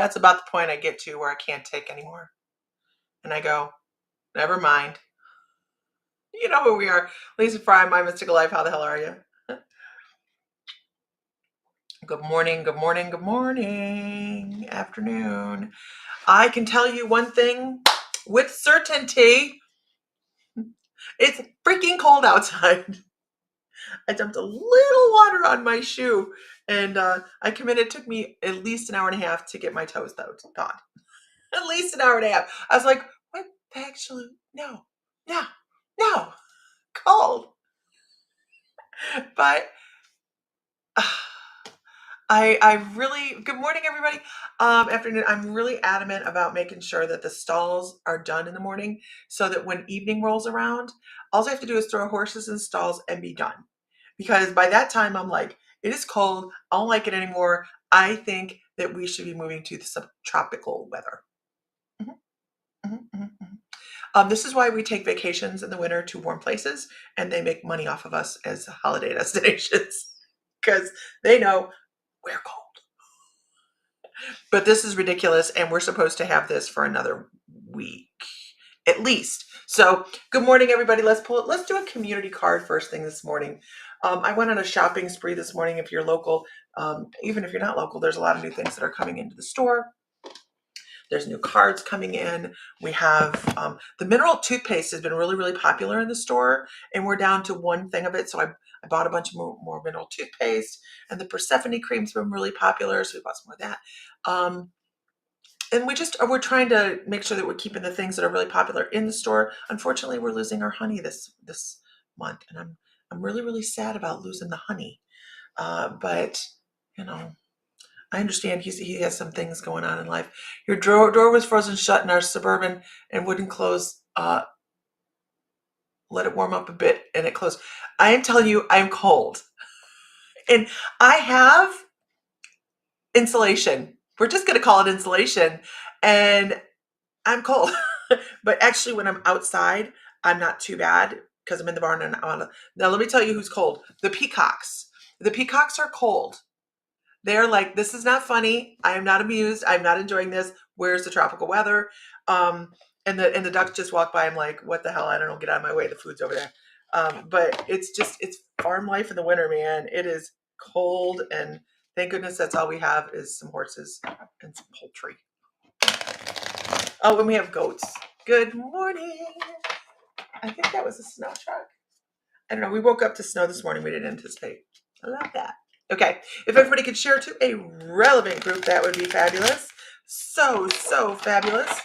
That's about the point I get to where I can't take anymore. And I go, never mind. You know who we are. Lisa Fry, My Mystical Life. How the hell are you? Good morning, good morning, good morning, afternoon. I can tell you one thing with certainty. It's freaking cold outside. I dumped a little water on my shoe, and I committed. It took me at least an hour and a half to get my toes thawed. At least an hour and a half. I was like, what the actually? No, no, no, cold. But I really, good morning, everybody. Afternoon, I'm really adamant about making sure that the stalls are done in the morning so that when evening rolls around, all I have to do is throw horses in stalls and be done. Because by that time, I'm like, it is cold. I don't like it anymore. I think that we should be moving to the subtropical weather. Mhm, mhm, mhm, mhm. This is why we take vacations in the winter to warm places, and they make money off of us as holiday destinations because they know we're cold. But this is ridiculous, and we're supposed to have this for another week at least. So, good morning, everybody. Let's do a community card first thing this morning. I went on a shopping spree this morning. If you're local, even if you're not local, there's a lot of new things that are coming into the store. There's new cards coming in. We have the mineral toothpaste has been really, really popular in the store, and we're down to one thing of it. So I bought a bunch of more mineral toothpaste, and the Persephone cream's been really popular, so we bought some more of that. And we're trying to make sure that we're keeping the things that are really popular in the store. Unfortunately, we're losing our honey this month, and I'm really, really sad about losing the honey. But you know, I understand he has some things going on in life. Your door was frozen shut in our Suburban and wouldn't close. Let it warm up a bit, and it closed. I am telling you, I'm cold, and I have insulation. We're just going to call it insulation, and I'm cold. But actually, when I'm outside, I'm not too bad because I'm in the barn and now let me tell you who's cold. The peacocks. The peacocks are cold. They're like, this is not funny. I am not amused. I'm not enjoying this. Where's the tropical weather? And the ducks just walk by. I'm like, what the hell? I don't know. Get out of my way. The food's over there. But it's farm life in the winter, man. It is cold, and thank goodness that's all we have is some horses and some poultry. Oh, and we have goats. Good morning. I think that was a snow truck. I don't know. We woke up to snow this morning. We didn't anticipate. I love that. Okay. If everybody could share to a relevant group, that would be fabulous. So fabulous.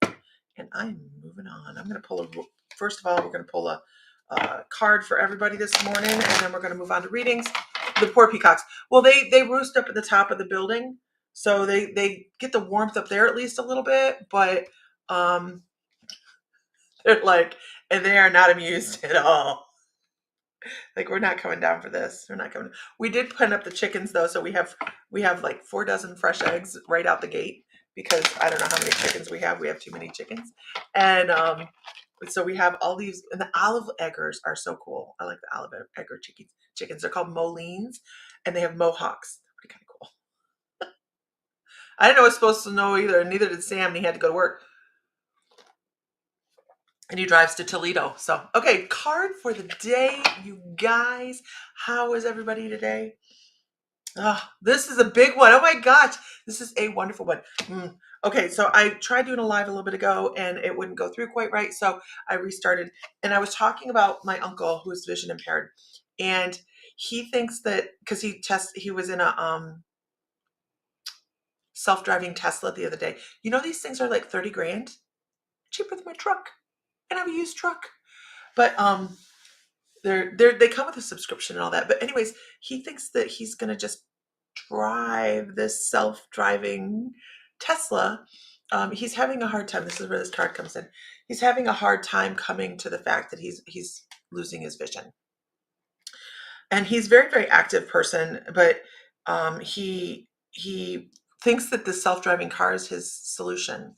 And I'm moving on. I'm going to first of all, we're going to pull a card for everybody this morning, and then we're going to move on to readings. The poor peacocks. Well, they roost up at the top of the building, so they get the warmth up there at least a little bit, but they're like, and they are not amused at all. Like, we're not coming down for this. We're not coming. We did put up the chickens though, so we have like 4 dozen fresh eggs right out the gate because I don't know how many chickens we have. We have too many chickens, and so we have all these. And the olive eggers are so cool. I like the olive egger chickens. They're called Molines, and they have mohawks. Pretty kind of cool. I didn't know I was supposed to know either. Neither did Sam. And he had to go to work. And he drives to Toledo. So, okay, card for the day, you guys. How is everybody today? Oh, this is a big one. Oh my gosh, this is a wonderful one. Okay, so I tried doing a live a little bit ago and it wouldn't go through quite right. So I restarted, and I was talking about my uncle who's vision impaired. And he thinks that because he was in a self-driving Tesla the other day. You know, these things are like 30 grand, cheaper than my truck. And I have a used truck. But they come with a subscription and all that. But anyways, he thinks that he's gonna just drive this self-driving Tesla. He's having a hard time. This is where this card comes in. He's having a hard time coming to the fact that he's losing his vision. And he's a very, very active person, but he thinks that the self-driving car is his solution.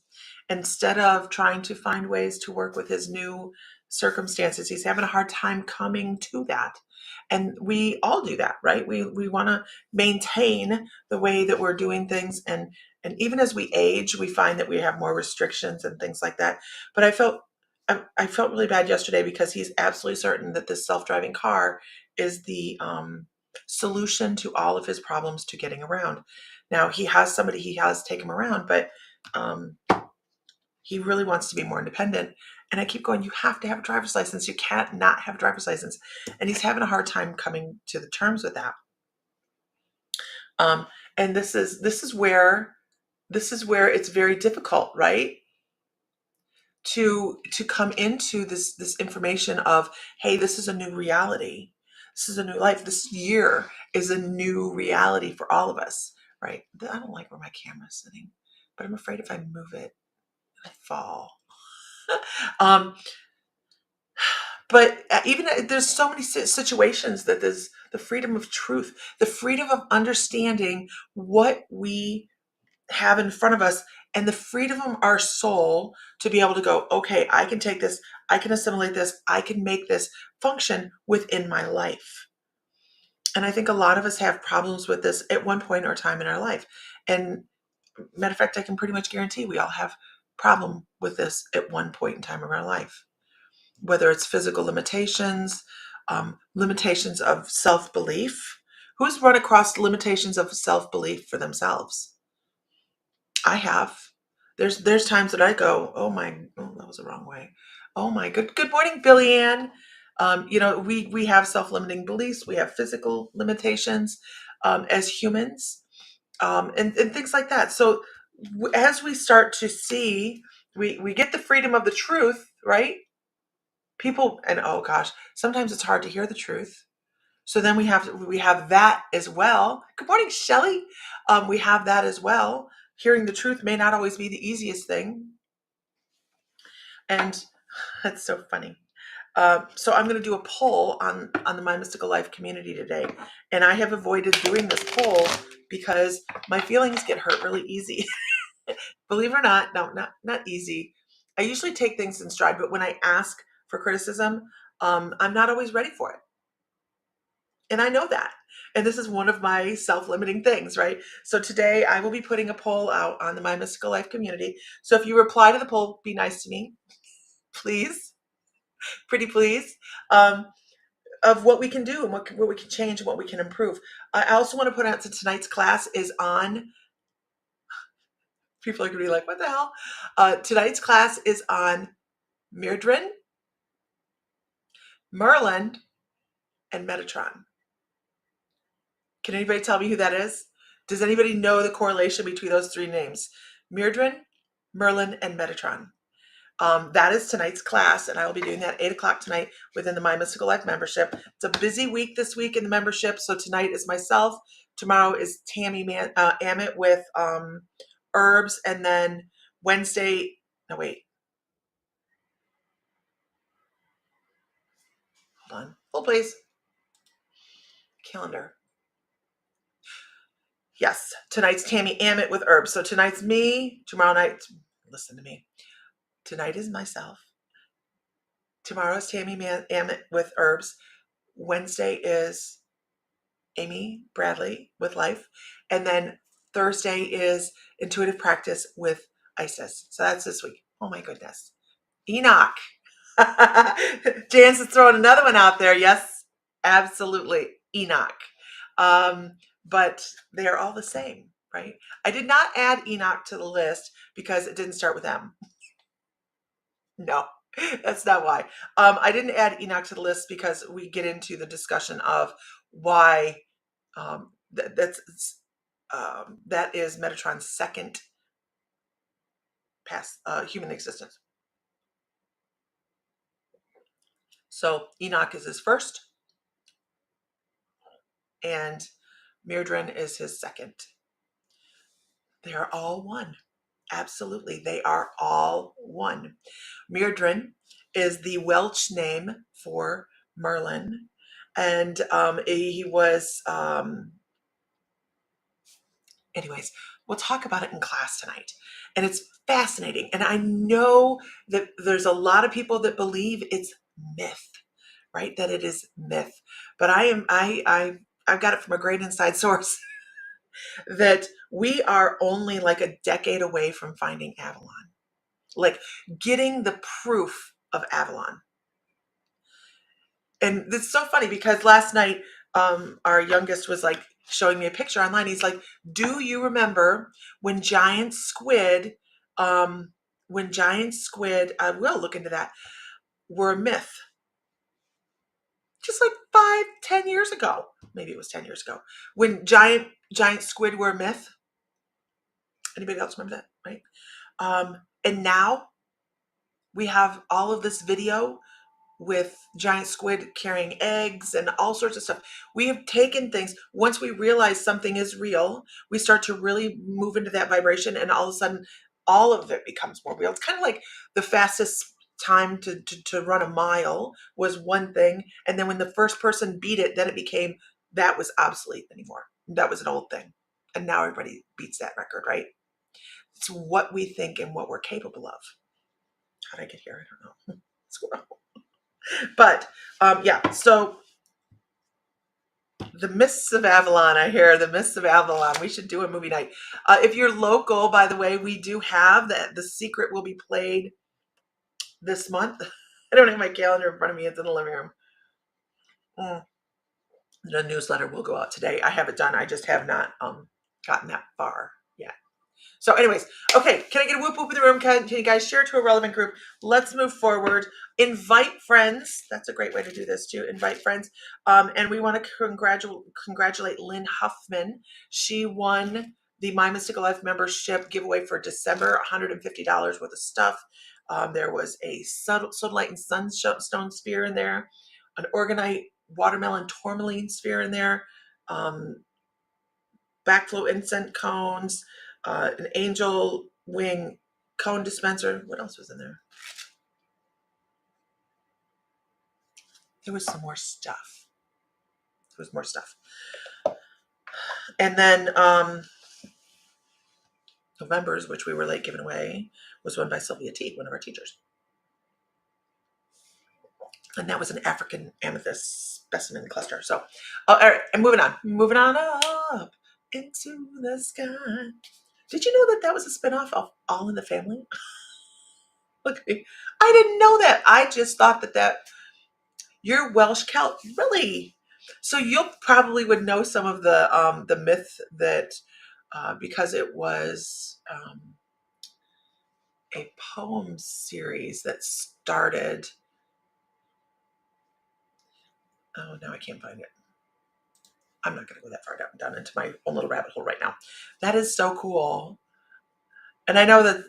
Instead of trying to find ways to work with his new circumstances, he's having a hard time coming to that. And we all do that, right? We want to maintain the way that we're doing things. And even as we age, we find that we have more restrictions and things like that. But I felt really bad yesterday because he's absolutely certain that this self-driving car is the solution to all of his problems to getting around. Now he has somebody he has take him around, but um, he really wants to be more independent. And I keep going, you have to have a driver's license. You can't not have a driver's license. And he's having a hard time coming to the terms with that. Um, and this is where it's very difficult, right? To come into this information of, hey, this is a new reality. This is a new life. This year is a new reality for all of us, right? I don't like where my camera's sitting, but I'm afraid if I move it, I fall. um, but even there's so many situations that there's the freedom of truth, the freedom of understanding what we have in front of us, and the freedom of our soul to be able to go, okay, I can take this, I can assimilate this, I can make this function within my life. And I think a lot of us have problems with this at one point or time in our life. And matter of fact, I can pretty much guarantee we all have problem with this at one point in time of our life, whether it's physical limitations, limitations of self-belief. Who's run across limitations of self-belief for themselves? I have. There's times that I go, oh my, oh, that was the wrong way. Oh my, good morning, Billy Ann. We have self-limiting beliefs. We have physical limitations as humans, and things like that. So as we start to see, we get the freedom of the truth, right? People, and oh gosh, sometimes it's hard to hear the truth. So then we have that as well. Good morning, Shelley. We have that as well. Hearing the truth may not always be the easiest thing, and that's so funny. So I'm going to do a poll on the My Mystical Life community today, and I have avoided doing this poll because my feelings get hurt really easy. Believe it or not, no, not easy. I usually take things in stride, but when I ask for criticism, I'm not always ready for it. And I know that. And this is one of my self-limiting things, right? So today I will be putting a poll out on the My Mystical Life community. So if you reply to the poll, be nice to me, please, pretty please, of what we can do and what we can change and what we can improve. I also want to put out that tonight's class is on, people are going to be like, what the hell? Tonight's class is on Myrddin, Merlin, and Metatron. Can anybody tell me who that is? Does anybody know the correlation between those three names? Myrddin, Merlin, and Metatron. That is tonight's class, and I will be doing that at 8 o'clock tonight within the My Mystical Life membership. It's a busy week this week in the membership, so tonight is myself. Tomorrow is Tammy Amit with herbs, and then Wednesday, no wait, hold on, hold please, calendar. Yes, tonight's Tammy Amit with herbs. So tonight's me, tomorrow night, listen to me. Tonight is myself. Tomorrow is Tammy Amit with herbs. Wednesday is Amy Bradley with life. And then Thursday is intuitive practice with Isis. So that's this week. Oh my goodness. Enoch. Janice is throwing another one out there. Yes, absolutely. Enoch. But they are all the same, right? I did not add Enoch to the list because it didn't start with M. No, that's not why. I didn't add Enoch to the list because we get into the discussion of why that is Metatron's second past human existence. So Enoch is his first, and Myrddin is his second. They are all one. Absolutely, they are all one. Myrddin is the Welsh name for Merlin, and he was. Anyways, we'll talk about it in class tonight, and it's fascinating. And I know that there's a lot of people that believe it's myth, right? That it is myth. But I've got it from a great inside source that we are only like a decade away from finding Avalon, like getting the proof of Avalon. And it's so funny because last night, our youngest was like showing me a picture online. He's like, "Do you remember when giant squid, I will look into that, were a myth, just like 5, 10 years ago? Maybe it was 10 years ago when giant squid were a myth." Anybody else remember that? Right? And now we have all of this video with giant squid carrying eggs and all sorts of stuff. We have taken things, once we realize something is real, we start to really move into that vibration, and all of a sudden, all of it becomes more real. It's kind of like the fastest time to run a mile was one thing. And then when the first person beat it, then it became, that was obsolete anymore. That was an old thing. And now everybody beats that record, right? It's what we think and what we're capable of. How did I get here? I don't know. Squirrel. But yeah, so the Mists of Avalon, I hear the Mists of Avalon. We should do a movie night. If you're local, by the way, we do have that. The Secret will be played this month. I don't have my calendar in front of me. It's in the living room. The newsletter will go out today. I have it done. I just have not gotten that far yet. So anyways, okay, can I get a whoop whoop in the room? Can you guys share to a relevant group? Let's move forward. Invite friends. That's a great way to do this too. Invite friends. And we want to congratulate Lynn Huffman. She won the My Mystical Life membership giveaway for December, $150 worth of stuff. There was a sodalite and sunstone sphere in there, an orgonite watermelon tourmaline sphere in there, backflow incense cones, an angel wing cone dispenser. What else was in there? There was some more stuff. There was more stuff. And then November's, which we were late giving away, was won by Sylvia T, one of our teachers. And that was an African amethyst specimen cluster. So, all right, and moving on up into the sky. Did you know that that was a spinoff of All in the Family? Look at me. I didn't know that. I just thought that you're Welsh Celt, really. So you probably would know some of the myth that because it was a poem series that started. Oh, now I can't find it. I'm not going to go that far down into my own little rabbit hole right now. That is so cool. And I know that,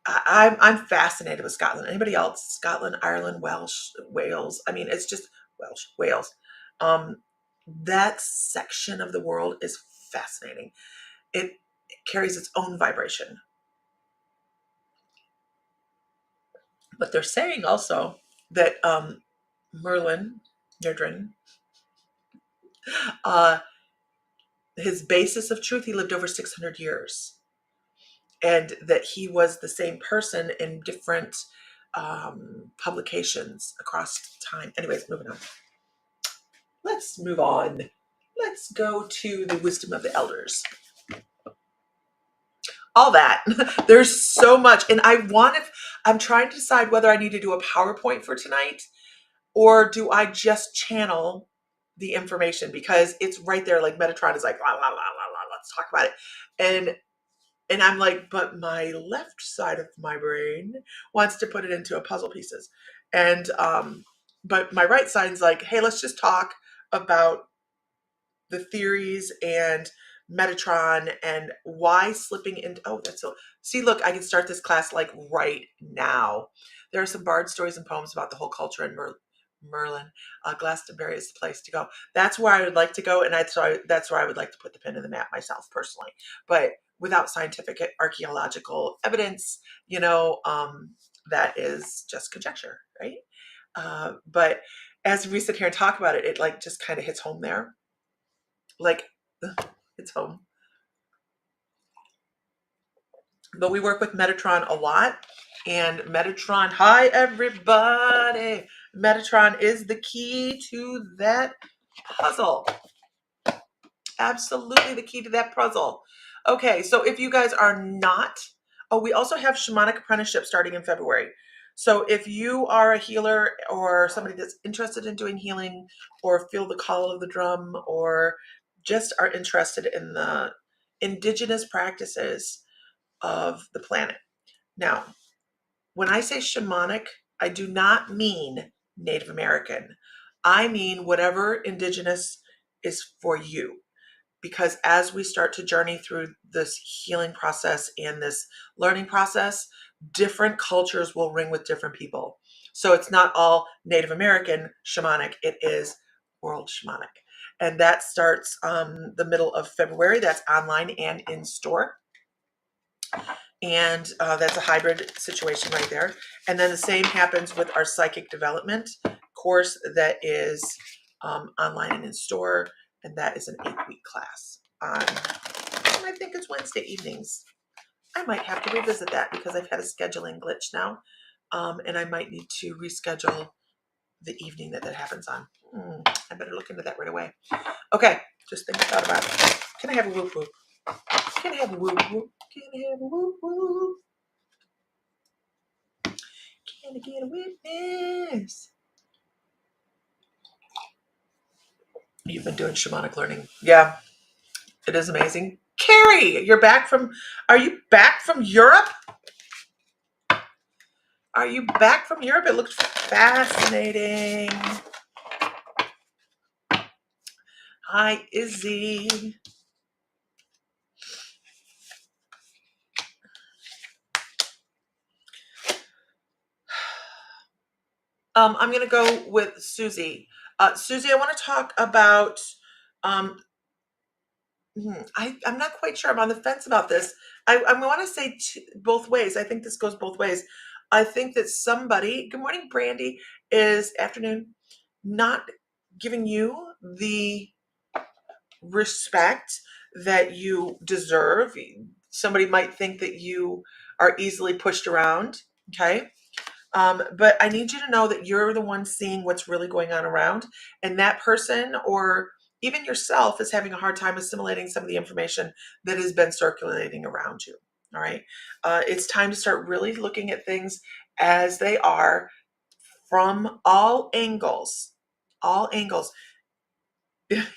I'm fascinated with Scotland. Anybody else? Scotland, Ireland, Wales. I mean, it's just Wales. That section of the world is fascinating. It carries its own vibration. But they're saying also that Merlin, Nerdrin, his basis of truth, he lived over 600 years. And that he was the same person in different publications across time. Anyways, moving on. Let's move on. Let's go to the wisdom of the elders. All that. There's so much. And I'm trying to decide whether I need to do a PowerPoint for tonight or do I just channel the information, because it's right there. Like Metatron is like, la, la, la, la, la, let's talk about it. And I'm like, but my left side of my brain wants to put it into a puzzle pieces. And, but my right side's like, hey, let's just talk about the theories and Metatron and why slipping into, see, look, I can start this class like right now. There are some bard stories and poems about the whole culture in Merlin. Glastonbury is the place to go. That's where I would like to go. And that's where I would like to put the pin in the map myself personally. But without scientific archaeological evidence, that is just conjecture, right? But as we sit here and talk about it, it like just kind of hits home there. Like it's home. But we work with Metatron a lot. And Metatron, hi everybody. Metatron is the key to that puzzle. Absolutely the key to that puzzle. Okay, so if you guys are not, oh, we also have shamanic apprenticeship starting in February. So if you are a healer or somebody that's interested in doing healing or feel the call of the drum or just are interested in the indigenous practices of the planet. Now, when I say shamanic, I do not mean Native American. I mean whatever indigenous is for you. Because as we start to journey through this healing process and this learning process, different cultures will ring with different people. So it's not all Native American shamanic, it is world shamanic. And that starts the middle of February. That's online and in store. And that's a hybrid situation right there. And then the same happens with our psychic development course that is online and in store. And that is an 8-week class. And I think it's Wednesday evenings. I might have to revisit that because I've had a scheduling glitch now. And I might need to reschedule the evening that happens on. I better look into that right away. Okay, just thought about it. Can I have a whoop whoop? Can I have a whoop whoop? Can I have a whoop whoop? Can I get a witness? You've been doing shamanic learning. Yeah, it is amazing. Carrie, are you back from Europe? Are you back from Europe? It looked fascinating. Hi, Izzy. I'm going to go with Susie. Susie, I want to talk about, I'm not quite sure. I'm on the fence about this. I want to say both ways. I think this goes both ways. I think that somebody, good morning, Brandy, afternoon, not giving you the respect that you deserve. Somebody might think that you are easily pushed around. Okay. But I need you to know that you're the one seeing what's really going on around, and that person or even yourself is having a hard time assimilating some of the information that has been circulating around you. All right. It's time to start really looking at things as they are from all angles. All angles.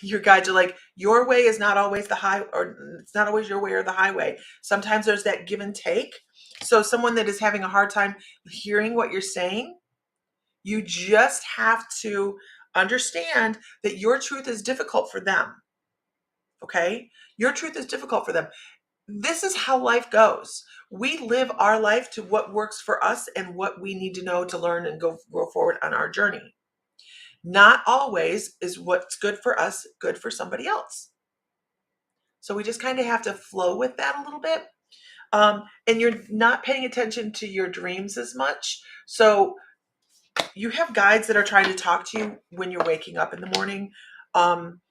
Your guides are like, your way is not always the high, or it's not always your way or the highway. Sometimes there's that give and take. So someone that is having a hard time hearing what you're saying, you just have to understand that your truth is difficult for them. Okay? Your truth is difficult for them. This is how life goes. We live our life to what works for us and what we need to know to learn and go forward on our journey. Not always is what's good for us good for somebody else. So we just kind of have to flow with that a little bit. And you're not paying attention to your dreams as much. So you have guides that are trying to talk to you when you're waking up in the morning.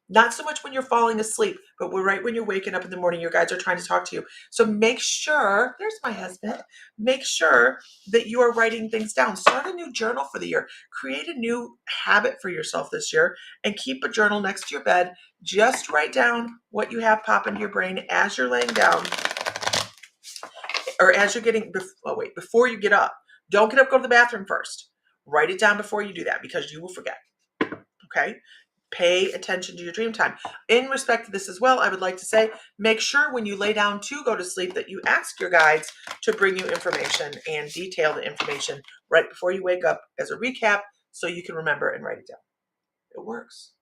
Not so much when you're falling asleep, but right when you're waking up in the morning, your guides are trying to talk to you. So make sure, there's my husband, make sure that you are writing things down. Start a new journal for the year. Create a new habit for yourself this year and keep a journal next to your bed. Just write down what you have pop into your brain as you're laying down or as you're before you get up. Don't get up, go to the bathroom first. Write it down before you do that because you will forget. Okay? Pay attention to your dream time. In respect to this as well, I would like to say, make sure when you lay down to go to sleep that you ask your guides to bring you information and detail the information right before you wake up as a recap so you can remember and write it down. It works.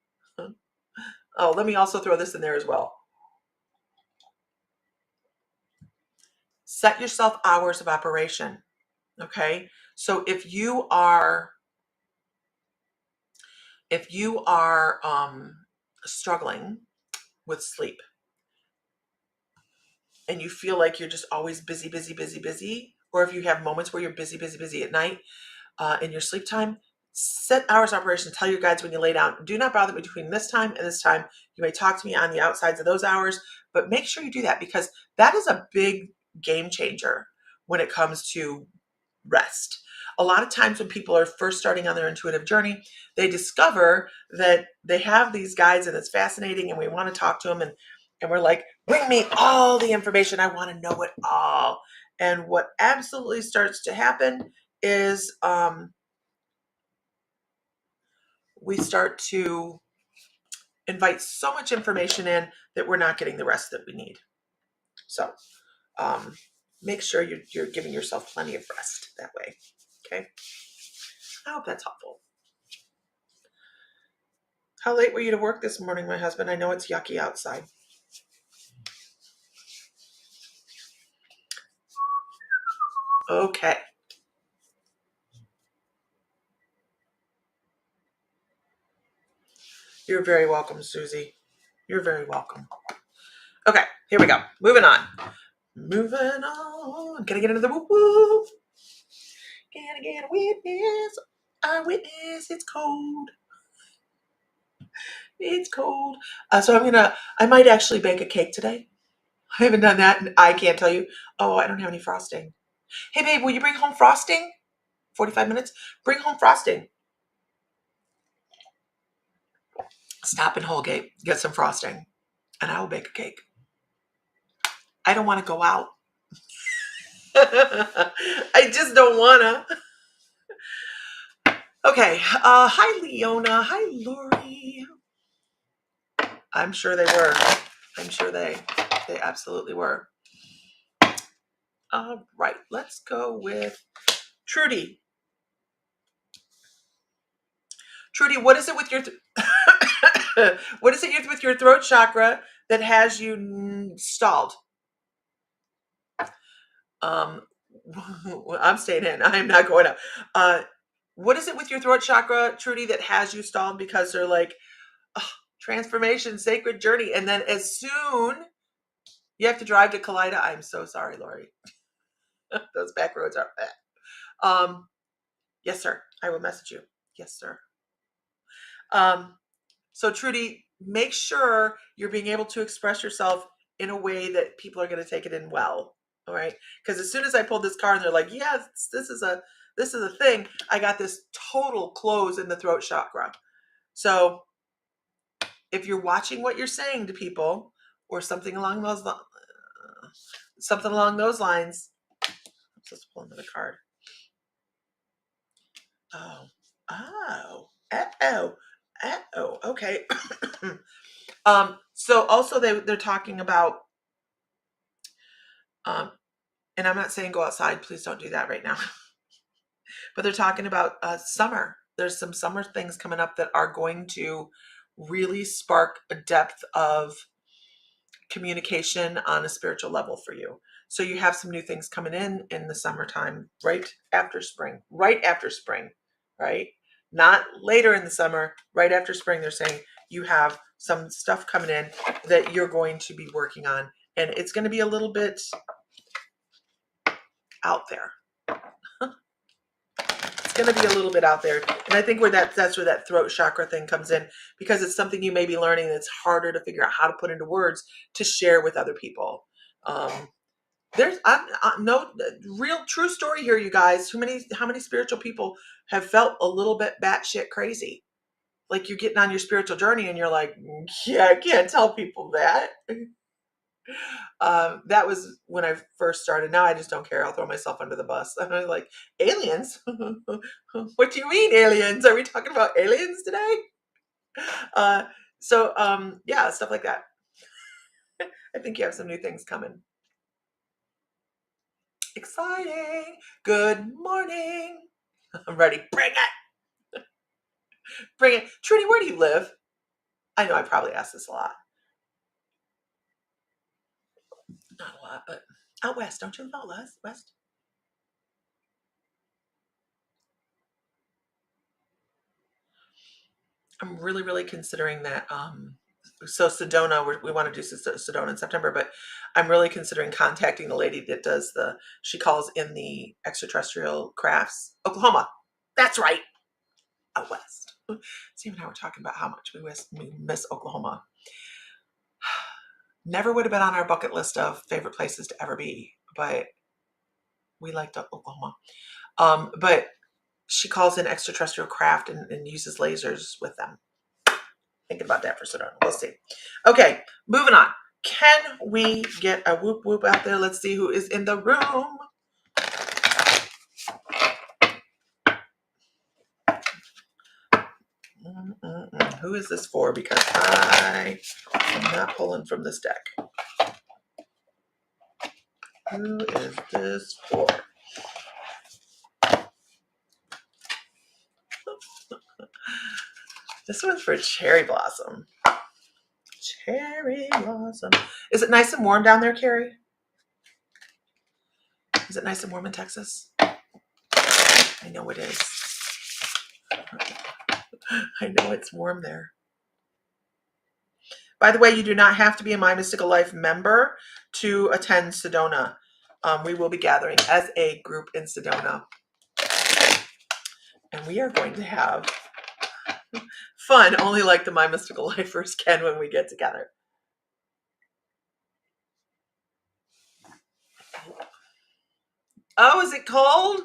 Oh, let me also throw this in there as well. Set yourself hours of operation. Okay? So if you are struggling with sleep and you feel like you're just always busy, or if you have moments where you're busy at night in your sleep time, set hours of operation. Tell your guides when you lay down, do not bother between this time and this time. You may talk to me on the outsides of those hours, but make sure you do that because that is a big game changer when it comes to rest. A lot of times when people are first starting on their intuitive journey, they discover that they have these guides and it's fascinating and we want to talk to them, and we're like, bring me all the information. I want to know it all. And what absolutely starts to happen is we start to invite so much information in that we're not getting the rest that we need. So make sure you're giving yourself plenty of rest that way. Okay. I hope that's helpful. How late were you to work this morning, my husband? I know it's yucky outside. Okay. You're very welcome, Susie. You're very welcome. Okay, here we go. Moving on. Moving on. Can I get into the whoop whoop? Can I get a witness? A witness. It's cold. It's cold. So I might actually bake a cake today. I haven't done that, and I can't tell you. Oh, I don't have any frosting. Hey, babe, will you bring home frosting? 45 minutes? Bring home frosting. Stop in Holgate, get some frosting, and I will bake a cake. I don't want to go out. I just don't want to. Okay. Hi, Leona. Hi, Lori. I'm sure they were. I'm sure they absolutely were. All right. Let's go with Trudy. Trudy, what is it with your what is it with your throat chakra that has you stalled? I'm staying in. I'm not going out. What is it with your throat chakra, Trudy, that has you stalled? Because they're like, oh, transformation, sacred journey, and then as soon you have to drive to Kalida. I'm so sorry, Lori. Those back roads are bad. Yes, sir. I will message you. Yes, sir. So Trudy, make sure you're being able to express yourself in a way that people are going to take it in well. All right. Because as soon as I pulled this card and they're like, yes, this is a thing, I got this total close in the throat chakra. So if you're watching what you're saying to people or something along those lines, I'm supposed to pull another card. Okay. So also they're talking about, and I'm not saying go outside, please don't do that right now. But they're talking about summer. There's some summer things coming up that are going to really spark a depth of communication on a spiritual level for you. So you have some new things coming in the summertime, right after spring, right? Not later in the summer, right after spring. They're saying you have some stuff coming in that you're going to be working on, and it's going to be a little bit out there. It's going to be a little bit out there, and I think that's where that throat chakra thing comes in, because it's something you may be learning that's harder to figure out how to put into words to share with other people. There's no real true story here, you guys. How many spiritual people have felt a little bit batshit crazy? Like you're getting on your spiritual journey and you're like, yeah, I can't tell people that. That was when I first started. Now I just don't care. I'll throw myself under the bus. I'm like, aliens? What do you mean aliens? Are we talking about aliens today? Yeah, stuff like that. I think you have some new things coming. Exciting. Good morning. I'm ready. Bring it. Bring it. Trudy, where do you live? I know I probably ask this a lot. Not a lot, but out west. Don't you live out west? I'm really, really considering that. So Sedona, we want to do Sedona in September, but I'm really considering contacting the lady that does she calls in the extraterrestrial crafts. Oklahoma. That's right. Out west. Steve and I were talking about how much we miss Oklahoma. Never would have been on our bucket list of favorite places to ever be, but we liked Oklahoma. But she calls in extraterrestrial craft and uses lasers with them. Thinking about that for Sedona. We'll see. Okay, moving on. Can we get a whoop whoop out there? Let's see who is in the room. Who is this for? Because I am not pulling from this deck. Who is this for? This one's for Cherry Blossom. Cherry Blossom. Is it nice and warm down there, Carrie? Is it nice and warm in Texas? I know it is. I know it's warm there. By the way, you do not have to be a My Mystical Life member to attend Sedona. We will be gathering as a group in Sedona. And we are going to have fun, only like the My Mystical Lifers can when we get together. Oh, is it cold?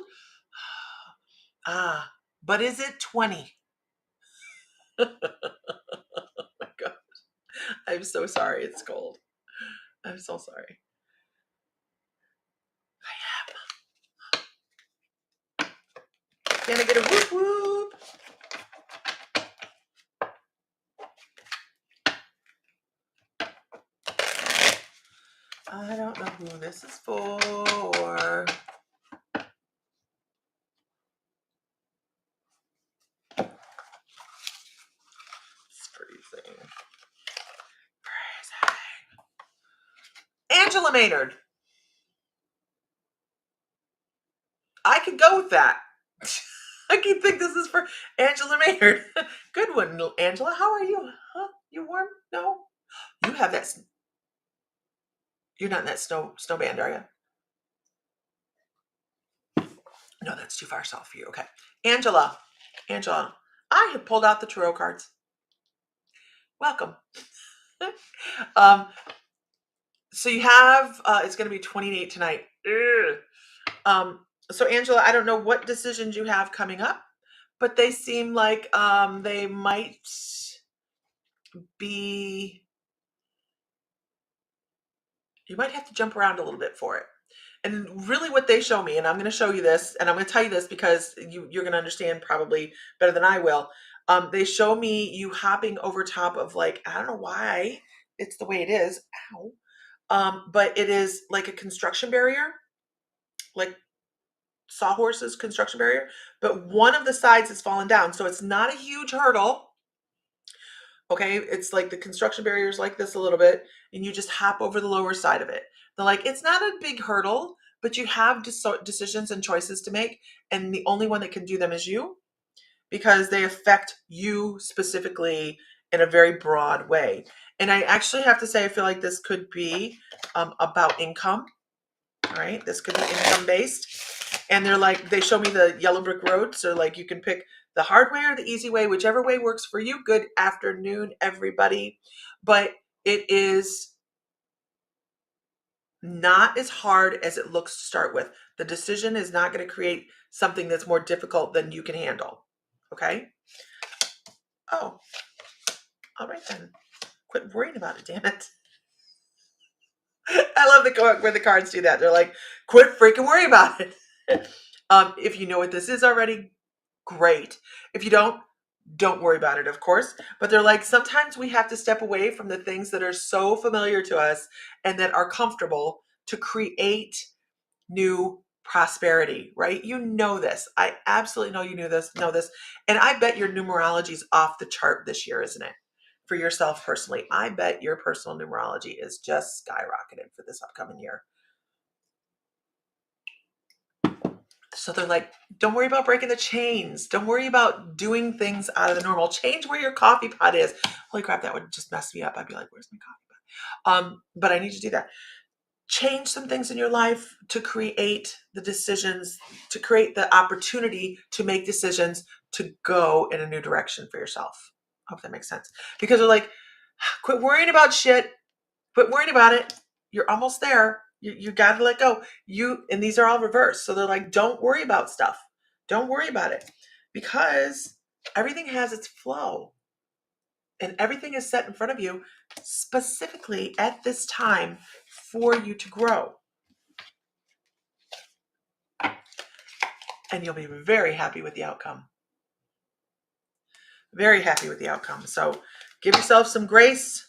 Ah, but is it 20? Oh my God. I'm so sorry it's cold. I'm so sorry. I am. Can I get a whoop whoop? I don't know who this is for. It's freezing. Angela Maynard. I could go with that. I can think this is for Angela Maynard. Good one, Angela. How are you? Huh? You warm? No? You have that. You're not in that snow band, are you? No, that's too far south for you. Okay. Angela, I have pulled out the tarot cards. Welcome. So you have, it's going to be 28 tonight. So Angela, I don't know what decisions you have coming up, but they seem like they might be, you might have to jump around a little bit for it. And really what they show me, and I'm going to show you this, and I'm going to tell you this because you're going to understand probably better than I will. They show me you hopping over top of, like, I don't know why it's the way it is. Ow. But it is like a construction barrier, like sawhorse's construction barrier, but one of the sides has fallen down. So it's not a huge hurdle. Okay, it's like the construction barrier is like this a little bit, and you just hop over the lower side of it. They're like, it's not a big hurdle, but you have decisions and choices to make, and the only one that can do them is you, because they affect you specifically in a very broad way. And I actually have to say, I feel like this could be about income. All right, this could be income based. And they're like, they show me the yellow brick road. So like you can pick the hard way or the easy way, whichever way works for you. Good afternoon, everybody. But it is not as hard as it looks to start with. The decision is not going to create something that's more difficult than you can handle. Okay? Oh, all right then. Quit worrying about it, damn it. I love when the cards do that. They're like, quit freaking worrying about it. If you know what this is already, great. If you don't worry about it, of course. But they're like, sometimes we have to step away from the things that are so familiar to us and that are comfortable to create new prosperity, right? You know this. I absolutely know you know this. And I bet your numerology is off the chart this year, isn't it? For yourself personally, I bet your personal numerology is just skyrocketing for this upcoming year. So they're like, don't worry about breaking the chains. Don't worry about doing things out of the normal. Change where your coffee pot is. Holy crap, that would just mess me up. I'd be like, where's my coffee pot? But I need to do that. Change some things in your life to create the decisions, to create the opportunity to make decisions to go in a new direction for yourself. I hope that makes sense. Because they're like, quit worrying about shit. Quit worrying about it. You're almost there. You got to let go. And these are all reversed. So they're like, don't worry about stuff. Don't worry about it, because everything has its flow and everything is set in front of you specifically at this time for you to grow. And you'll be very happy with the outcome. Very happy with the outcome. So give yourself some grace,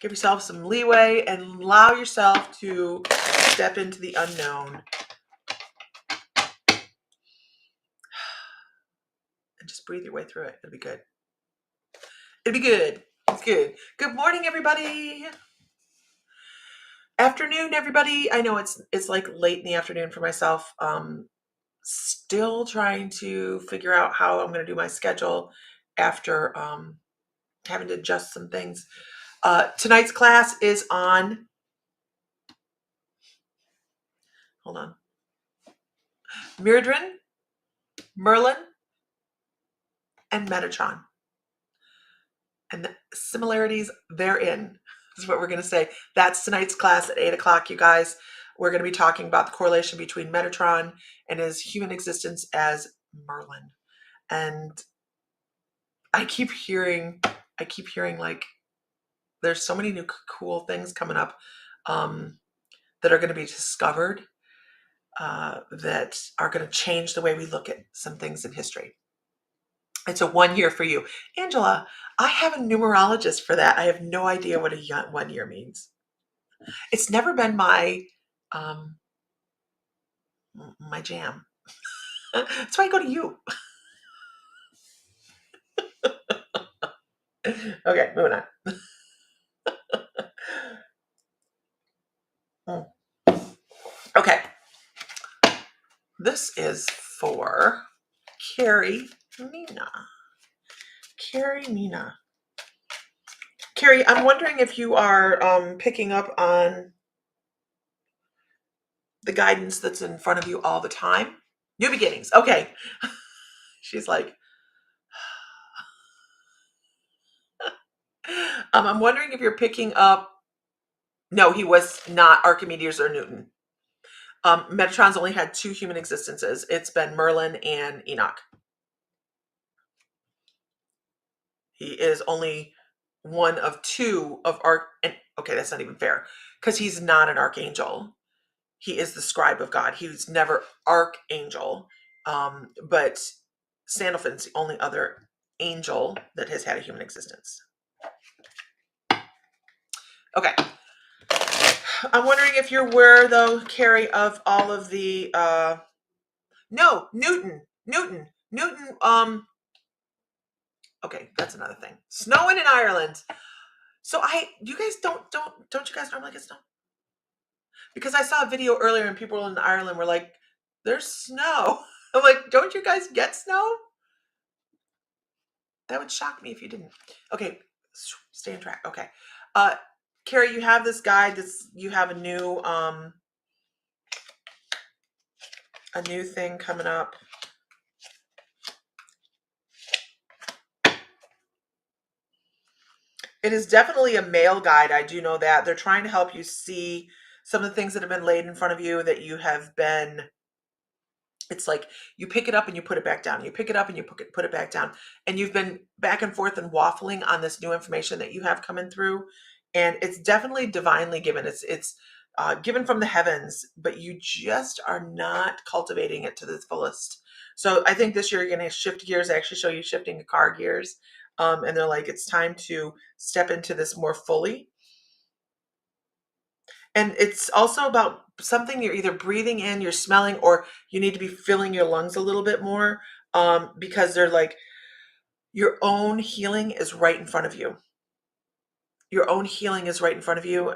give yourself some leeway, and allow yourself to step into the unknown. And just breathe your way through it. It'll be good. It'll be good. It's good. Good morning, everybody. Afternoon, everybody. I know it's like late in the afternoon for myself. Still trying to figure out how I'm going to do my schedule after having to adjust some things. Tonight's class is on, hold on, Mirrodin, Merlin, and Metatron. And the similarities therein is what we're going to say. That's tonight's class at 8 o'clock, you guys. We're going to be talking about the correlation between Metatron and his human existence as Merlin. And I keep hearing like there's so many new cool things coming up that are going to be discovered that are going to change the way we look at some things in history. It's a 1 year for you. Angela, I have a numerologist for that. I have no idea what a 1 year means. It's never been my jam. That's why I go to you. Okay, moving on. Okay. This is for Carrie Mina. Carrie, I'm wondering if you are picking up on the guidance that's in front of you all the time. New beginnings. Okay. She's like, I'm wondering if you're picking up. No, he was not Archimedes or Newton. Metatron's only had 2 human existences. It's been Merlin and Enoch. He is only one of 2 of okay, that's not even fair, because he's not an archangel. He is the scribe of God. He was never archangel. But Sandalphon's the only other angel that has had a human existence. Okay. I'm wondering if you're aware, though, Carrie, of all of the no, Newton. Okay, that's another thing. Snowing in Ireland. So you guys don't you guys normally get snow? Because I saw a video earlier and people in Ireland were like, there's snow. I'm like, don't you guys get snow? That would shock me if you didn't. Okay, stay on track. Okay. Carrie, you have this guide. You have a new thing coming up. It is definitely a male guide. I do know that. They're trying to help you see some of the things that have been laid in front of you that you have been. It's like you pick it up and you put it back down. You pick it up and you put it back down. And you've been back and forth and waffling on this new information that you have coming through. And it's definitely divinely given. It's given from the heavens, but you just are not cultivating it to the fullest. So I think this year you're going to shift gears. I actually show you shifting car gears. And they're like, it's time to step into this more fully. And it's also about something you're either breathing in, you're smelling, or you need to be filling your lungs a little bit more, because they're like, your own healing is right in front of you. Your own healing is right in front of you.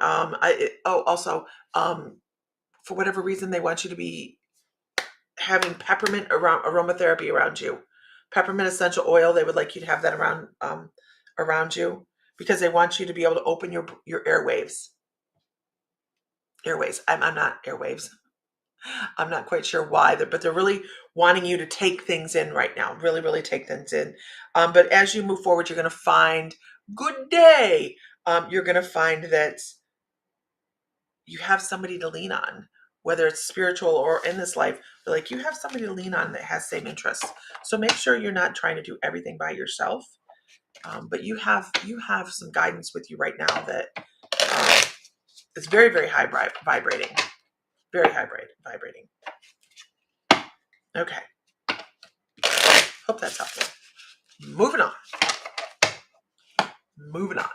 Also, for whatever reason, they want you to be having peppermint aromatherapy around you. Peppermint essential oil, they would like you to have that around you, because they want you to be able to open your airwaves. I'm not airwaves. I'm not quite sure why, but they're really wanting you to take things in right now. Really, really take things in. But as you move forward, you're going to find good day. You're going to find that you have somebody to lean on. whether it's spiritual or in this life, but like you have somebody to lean on that has same interests. So make sure you're not trying to do everything by yourself. But you have some guidance with you right now that is very, very high vibrating. Very high vibrating. Okay. Hope that's helpful. Moving on. Moving on.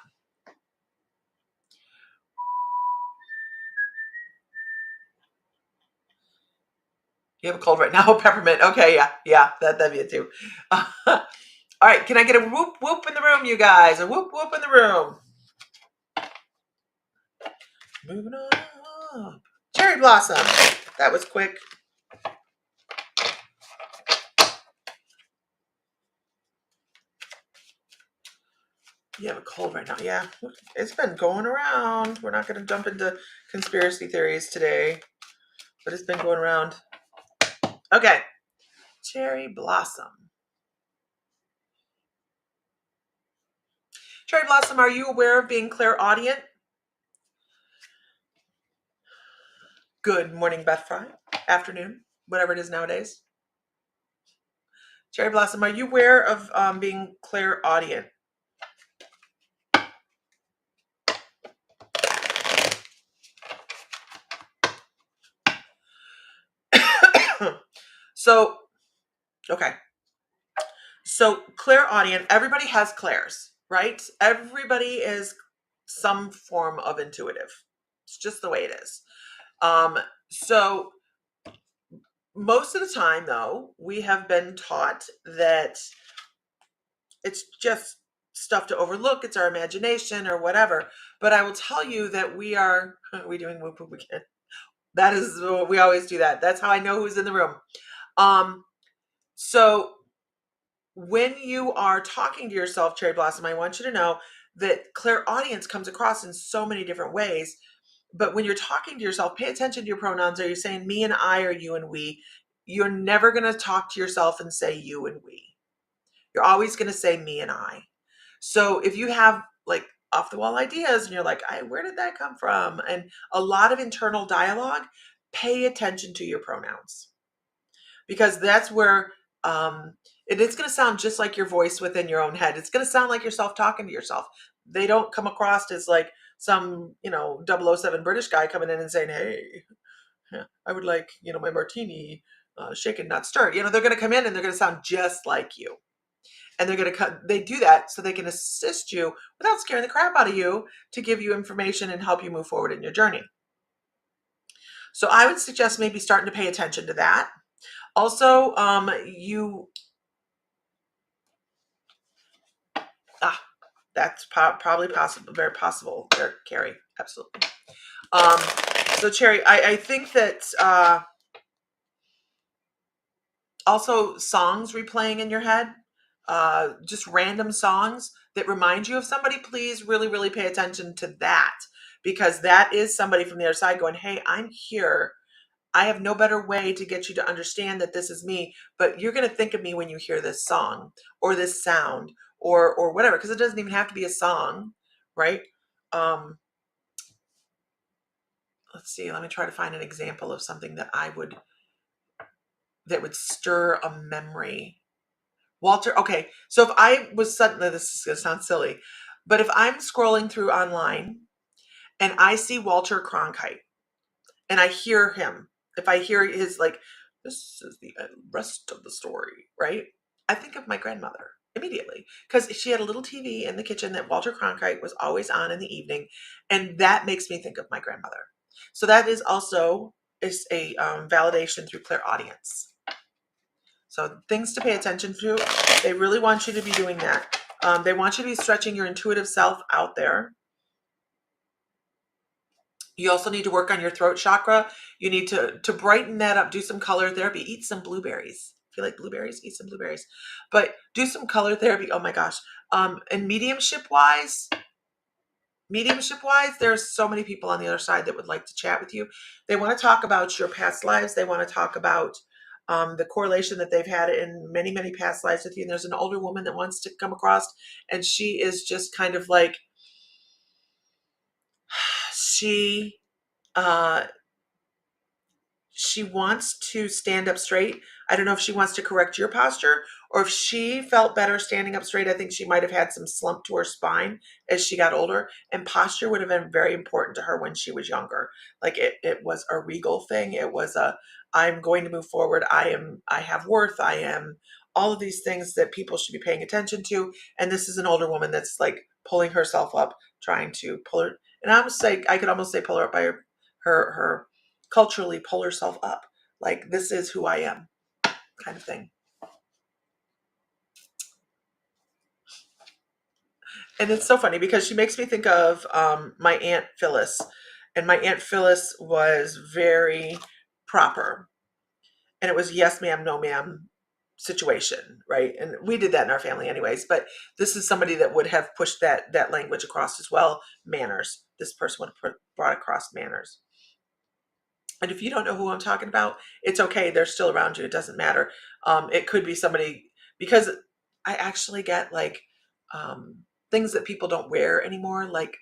You have a cold right now, peppermint. Okay, yeah, that'd be it too. All right, can I get a whoop whoop in the room, you guys? A whoop whoop in the room. Moving on. Cherry blossom. That was quick. You have a cold right now. Yeah, it's been going around. We're not going to jump into conspiracy theories today, but it's been going around. Okay. Cherry blossom. Cherry blossom, are you aware of being clairaudient? Good morning, Beth Fry. Afternoon, whatever it is nowadays. Cherry blossom, are you aware of being clairaudient? So, okay. So clairaudient, everybody has clairs, right? Everybody is some form of intuitive. It's just the way it is. So most of the time, though, we have been taught that it's just stuff to overlook. It's our imagination or whatever. But I will tell you that we doing whoop whoop again. That is, we always do that. That's how I know who's in the room. So when you are talking to yourself, Cherry Blossom, I want you to know that clairaudience comes across in so many different ways. But when you're talking to yourself, pay attention to your pronouns. Are you saying me and I or you and we? You're never going to talk to yourself and say you and we. You're always going to say me and I. So if you have like off the wall ideas and you're like, where did that come from? And a lot of internal dialogue, pay attention to your pronouns, because that's where it's going to sound just like your voice within your own head. It's going to sound like yourself talking to yourself. They don't come across as like some, 007 British guy coming in and saying, hey, I would like, my martini shaken, not stirred. They're going to come in and they're going to sound just like you. And they do that so they can assist you without scaring the crap out of you, to give you information and help you move forward in your journey. So I would suggest maybe starting to pay attention to that. Also, that's probably possible, very possible there, Carrie. Absolutely. So Cherry, I think that also songs replaying in your head, just random songs that remind you of somebody, please really, really pay attention to that, because that is somebody from the other side going, hey, I'm here. I have no better way to get you to understand that this is me, but you're going to think of me when you hear this song or this sound or whatever, because it doesn't even have to be a song, right? Let's see, let me try to find an example of something that would stir a memory. Walter, okay, so if I was suddenly, this is going to sound silly, but if I'm scrolling through online and I see Walter Cronkite and I hear him, if I hear his like, this is the rest of the story, right? I think of my grandmother immediately, because she had a little TV in the kitchen that Walter Cronkite was always on in the evening, and that makes me think of my grandmother. So that is also a validation through clairaudience. So things to pay attention to. They really want you to be doing that. They want you to be stretching your intuitive self out there. You also need to work on your throat chakra. You need to brighten that up. Do some color therapy. Eat some blueberries. If you like blueberries, eat some blueberries. But do some color therapy. Oh my gosh. And mediumship-wise, there's so many people on the other side that would like to chat with you. They want to talk about your past lives. They want to talk about the correlation that they've had in many, many past lives with you. And there's an older woman that wants to come across, and she is just kind of like, she she wants to stand up straight. I don't know if she wants to correct your posture or if she felt better standing up straight. I think she might have had some slump to her spine as she got older, and posture would have been very important to her when she was younger. Like it was a regal thing. It was I'm going to move forward. I have worth. I am all of these things that people should be paying attention to. And this is an older woman that's like pulling herself up, trying to pull her. And I could almost say pull her up by her culturally pull herself up. Like, this is who I am, kind of thing. And it's so funny because she makes me think of my Aunt Phyllis. And my Aunt Phyllis was very proper. And it was yes, ma'am, no, ma'am situation, right? And we did that in our family anyways. But this is somebody that would have pushed that language across as well. Manners. This person would have brought across manners. And if you don't know who I'm talking about, it's okay. They're still around you. It doesn't matter. It could be somebody, because I actually get like things that people don't wear anymore, like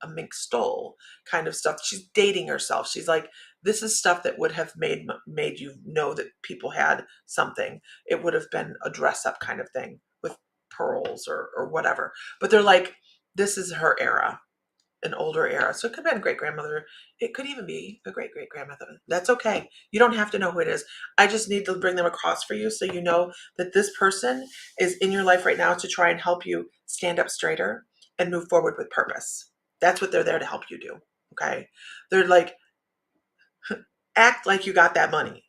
a mink stole kind of stuff. She's dating herself. She's like, this is stuff that would have made you know that people had something. It would have been a dress up kind of thing with pearls or whatever. But they're like, this is her era, an older era. So it could have been a great grandmother. It could even be a great great grandmother. That's okay. You don't have to know who it is. I just need to bring them across for you so you know that this person is in your life right now to try and help you stand up straighter and move forward with purpose. That's what they're there to help you do. Okay. They're like, act like you got that money.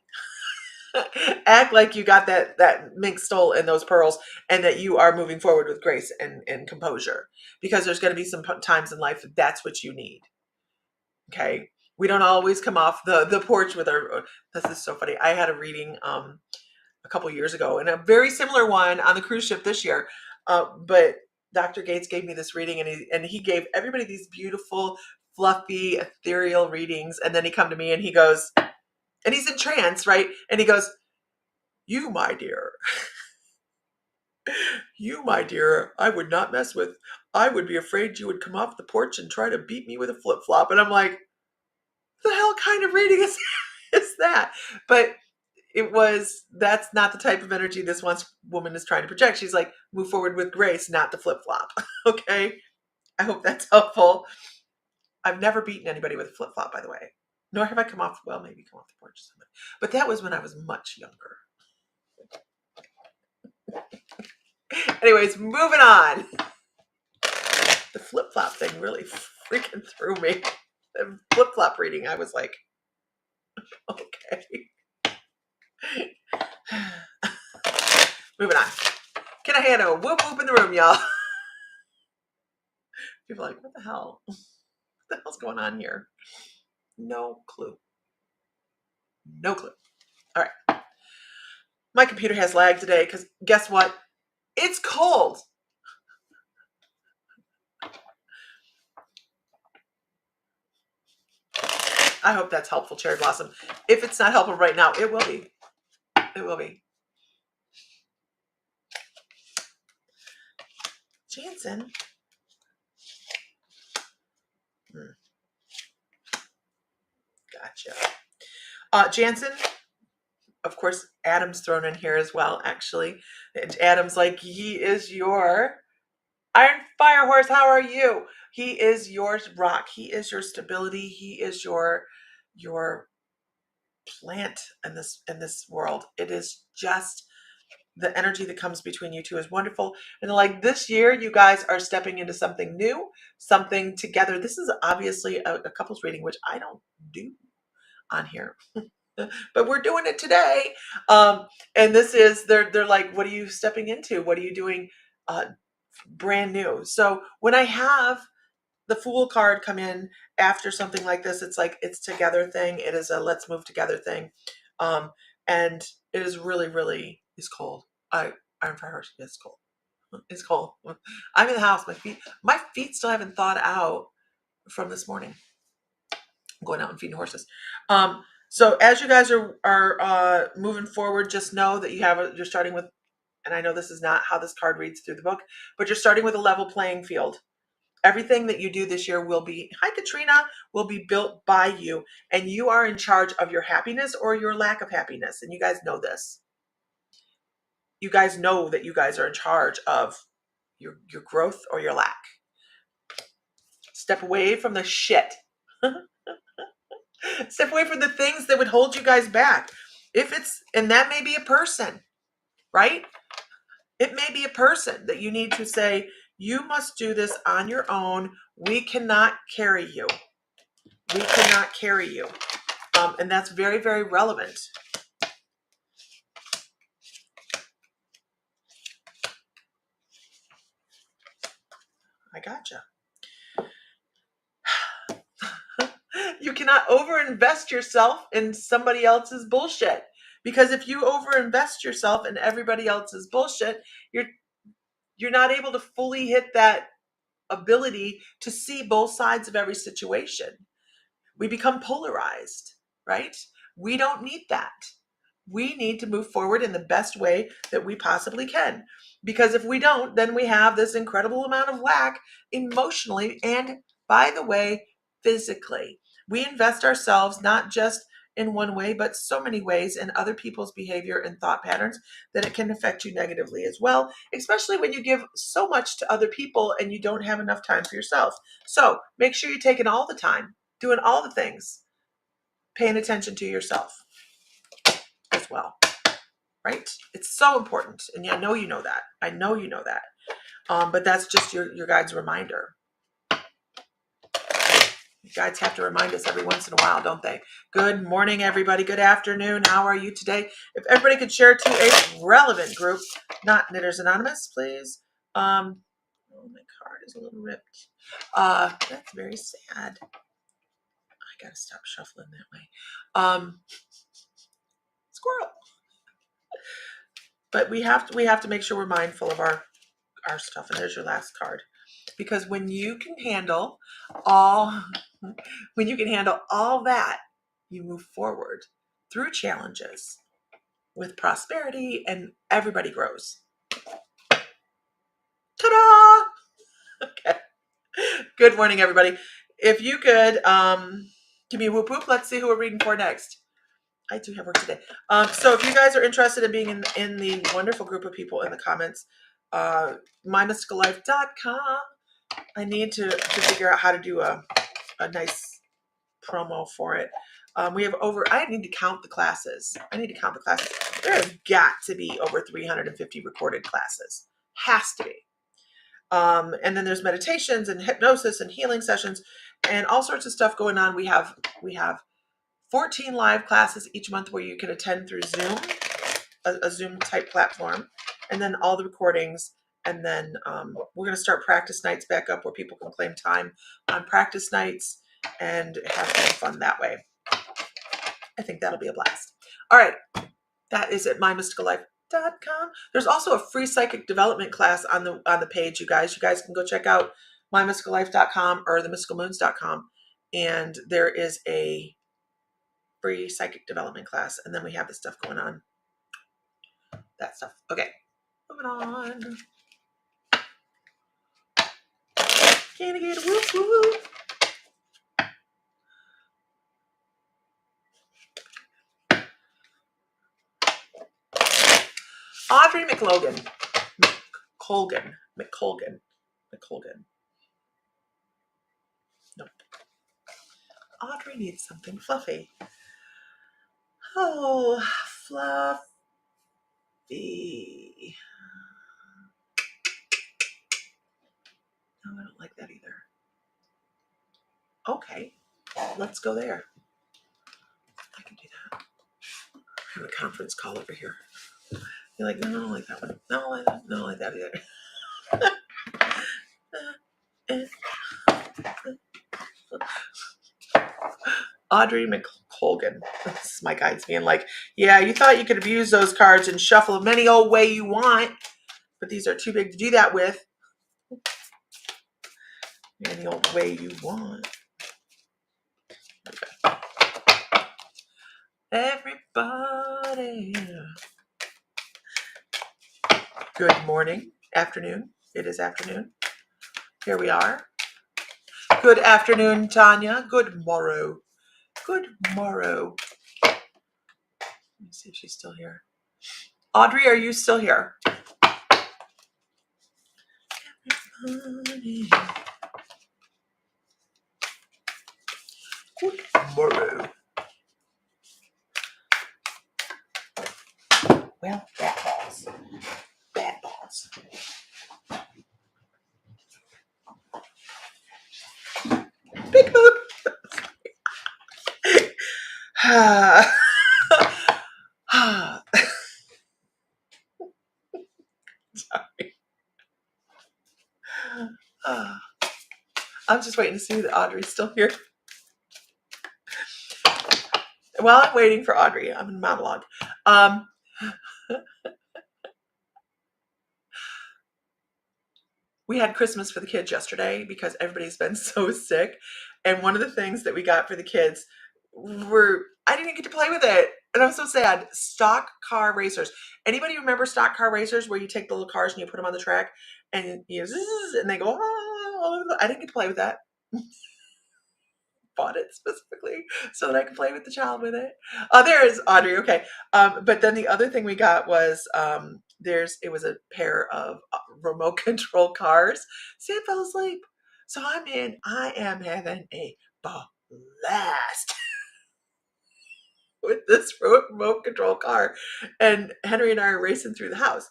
Act like you got that mink stole and those pearls, and that you are moving forward with grace and composure, because there's going to be some times in life that that's what you need. Okay, we don't always come off the porch with our. This is so funny. I had a reading a couple years ago, and a very similar one on the cruise ship this year. But Dr. Gates gave me this reading, and he gave everybody these beautiful, fluffy, ethereal readings, and then he come to me and he goes, and he's in trance, right? And he goes, "You, my dear, you, my dear, I would not mess with. I would be afraid you would come off the porch and try to beat me with a flip flop." And I'm like, the hell kind of reading is that? But that's not the type of energy this woman is trying to project. She's like, move forward with grace, not the flip flop. Okay. I hope that's helpful. I've never beaten anybody with a flip flop, by the way. Nor have I come off, well, maybe come off the porch. But that was when I was much younger. Anyways, moving on. The flip flop thing really freaking threw me. The flip flop reading, I was like, okay. Moving on. Can I hear a whoop whoop in the room, y'all? People are like, what the hell? What the hell's going on here? No clue. No clue. All right. My computer has lag today because guess what? It's cold. I hope that's helpful, Cherry Blossom. If it's not helpful right now, it will be. It will be. Jansen. Gotcha. Jansen, of course, Adam's thrown in here as well, actually. Adam's like, he is your Iron Fire Horse. How are you? He is your rock. He is your stability. He is your plant in this world. It is just the energy that comes between you two is wonderful. And like this year, you guys are stepping into something new, something together. This is obviously a couples reading, which I don't do on here. But we're doing it today. And this is, they're like, what are you stepping into? What are you doing brand new? So when I have the Fool card come in after something like this, it's like, it's together thing. It is a let's move together thing. And it is really, really, it's cold. Iron Fire Horse, it's cold. It's cold. I'm in the house. My feet still haven't thawed out from this morning. I'm going out and feeding horses. So as you guys are moving forward, just know that you're starting with, and I know this is not how this card reads through the book, but you're starting with a level playing field. Everything that you do this year will be, hi Katrina, will be built by you. And you are in charge of your happiness or your lack of happiness. And you guys know this. You guys know that you guys are in charge of your growth or your lack. Step away from the shit. Step away from the things that would hold you guys back. And that may be a person, right? It may be a person that you need to say, you must do this on your own. We cannot carry you. We cannot carry you. And that's very, very relevant. I gotcha. You cannot overinvest yourself in somebody else's bullshit. Because if you overinvest yourself in everybody else's bullshit, you're not able to fully hit that ability to see both sides of every situation. We become polarized, right? We don't need that. We need to move forward in the best way that we possibly can. Because if we don't, then we have this incredible amount of lack emotionally and, by the way, physically. We invest ourselves not just in one way, but so many ways in other people's behavior and thought patterns that it can affect you negatively as well, especially when you give so much to other people and you don't have enough time for yourself. So make sure you're taking all the time, doing all the things, paying attention to yourself as well, right? It's so important. And I know you know that. I know you know that. But that's just your guide's reminder. You guys have to remind us every once in a while, don't they? Good morning, everybody. Good afternoon. How are you today? If everybody could share to a relevant group, not Knitters Anonymous, please. Oh, my card is a little ripped. That's very sad. I gotta stop shuffling that way. Squirrel. But we have to make sure we're mindful of our stuff. And there's your last card. Because when you can handle all that, you move forward through challenges with prosperity and everybody grows. Ta-da! Okay. Good morning, everybody. If you could give me a whoop whoop, let's see who we're reading for next. I do have work today. So if you guys are interested in being in the wonderful group of people in the comments, mymysticallife.com. I need to figure out how to do a nice promo for it. We have I need to count the classes. There have got to be over 350 recorded classes. Has to be. And then there's meditations and hypnosis and healing sessions and all sorts of stuff going on. We have 14 live classes each month where you can attend through Zoom, a Zoom type platform, and then all the recordings. And then we're going to start practice nights back up where people can claim time on practice nights and have some fun that way. I think that'll be a blast. All right. That is at mymysticallife.com. There's also a free psychic development class on the page, you guys. You guys can go check out mymysticallife.com or themysticalmoons.com. And there is a free psychic development class. And then we have the stuff going on. That stuff. Okay. Moving on. Can I get a whoop whoop? Audrey McColgan. Nope. Audrey needs something fluffy. Oh, fluffy. No, I don't like that either. Okay, let's go there. I can do that. I have a conference call over here. You're like, no, I don't like that one. No, I don't like that either. Audrey McColgan. This is my guides being like, yeah, you thought you could abuse those cards and shuffle them any old way you want, but these are too big to do that with. Any old way you want. Okay. Everybody. Good morning, afternoon. It is afternoon. Here we are. Good afternoon, Tanya. Good morrow. Good morrow. Let me see if she's still here. Audrey, are you still here? Good morrow. Well, bat balls. Bat balls. Big boot. Sorry. I'm just waiting to see that Audrey's still here. While I'm waiting for Audrey, I'm in monologue. We had Christmas for the kids yesterday because everybody's been so sick. And one of the things that we got for the kids I didn't get to play with it. And I'm so sad. Stock car racers. Anybody remember stock car racers where you take the little cars and you put them on the track and you zzz, and they go, ah, I didn't get to play with that. Bought it specifically so that I could play with the child with it. There is Audrey. Okay. But then the other thing we got was it was a pair of remote control cars. Sam fell asleep. So I am having a blast with this remote control car. And Henry and I are racing through the house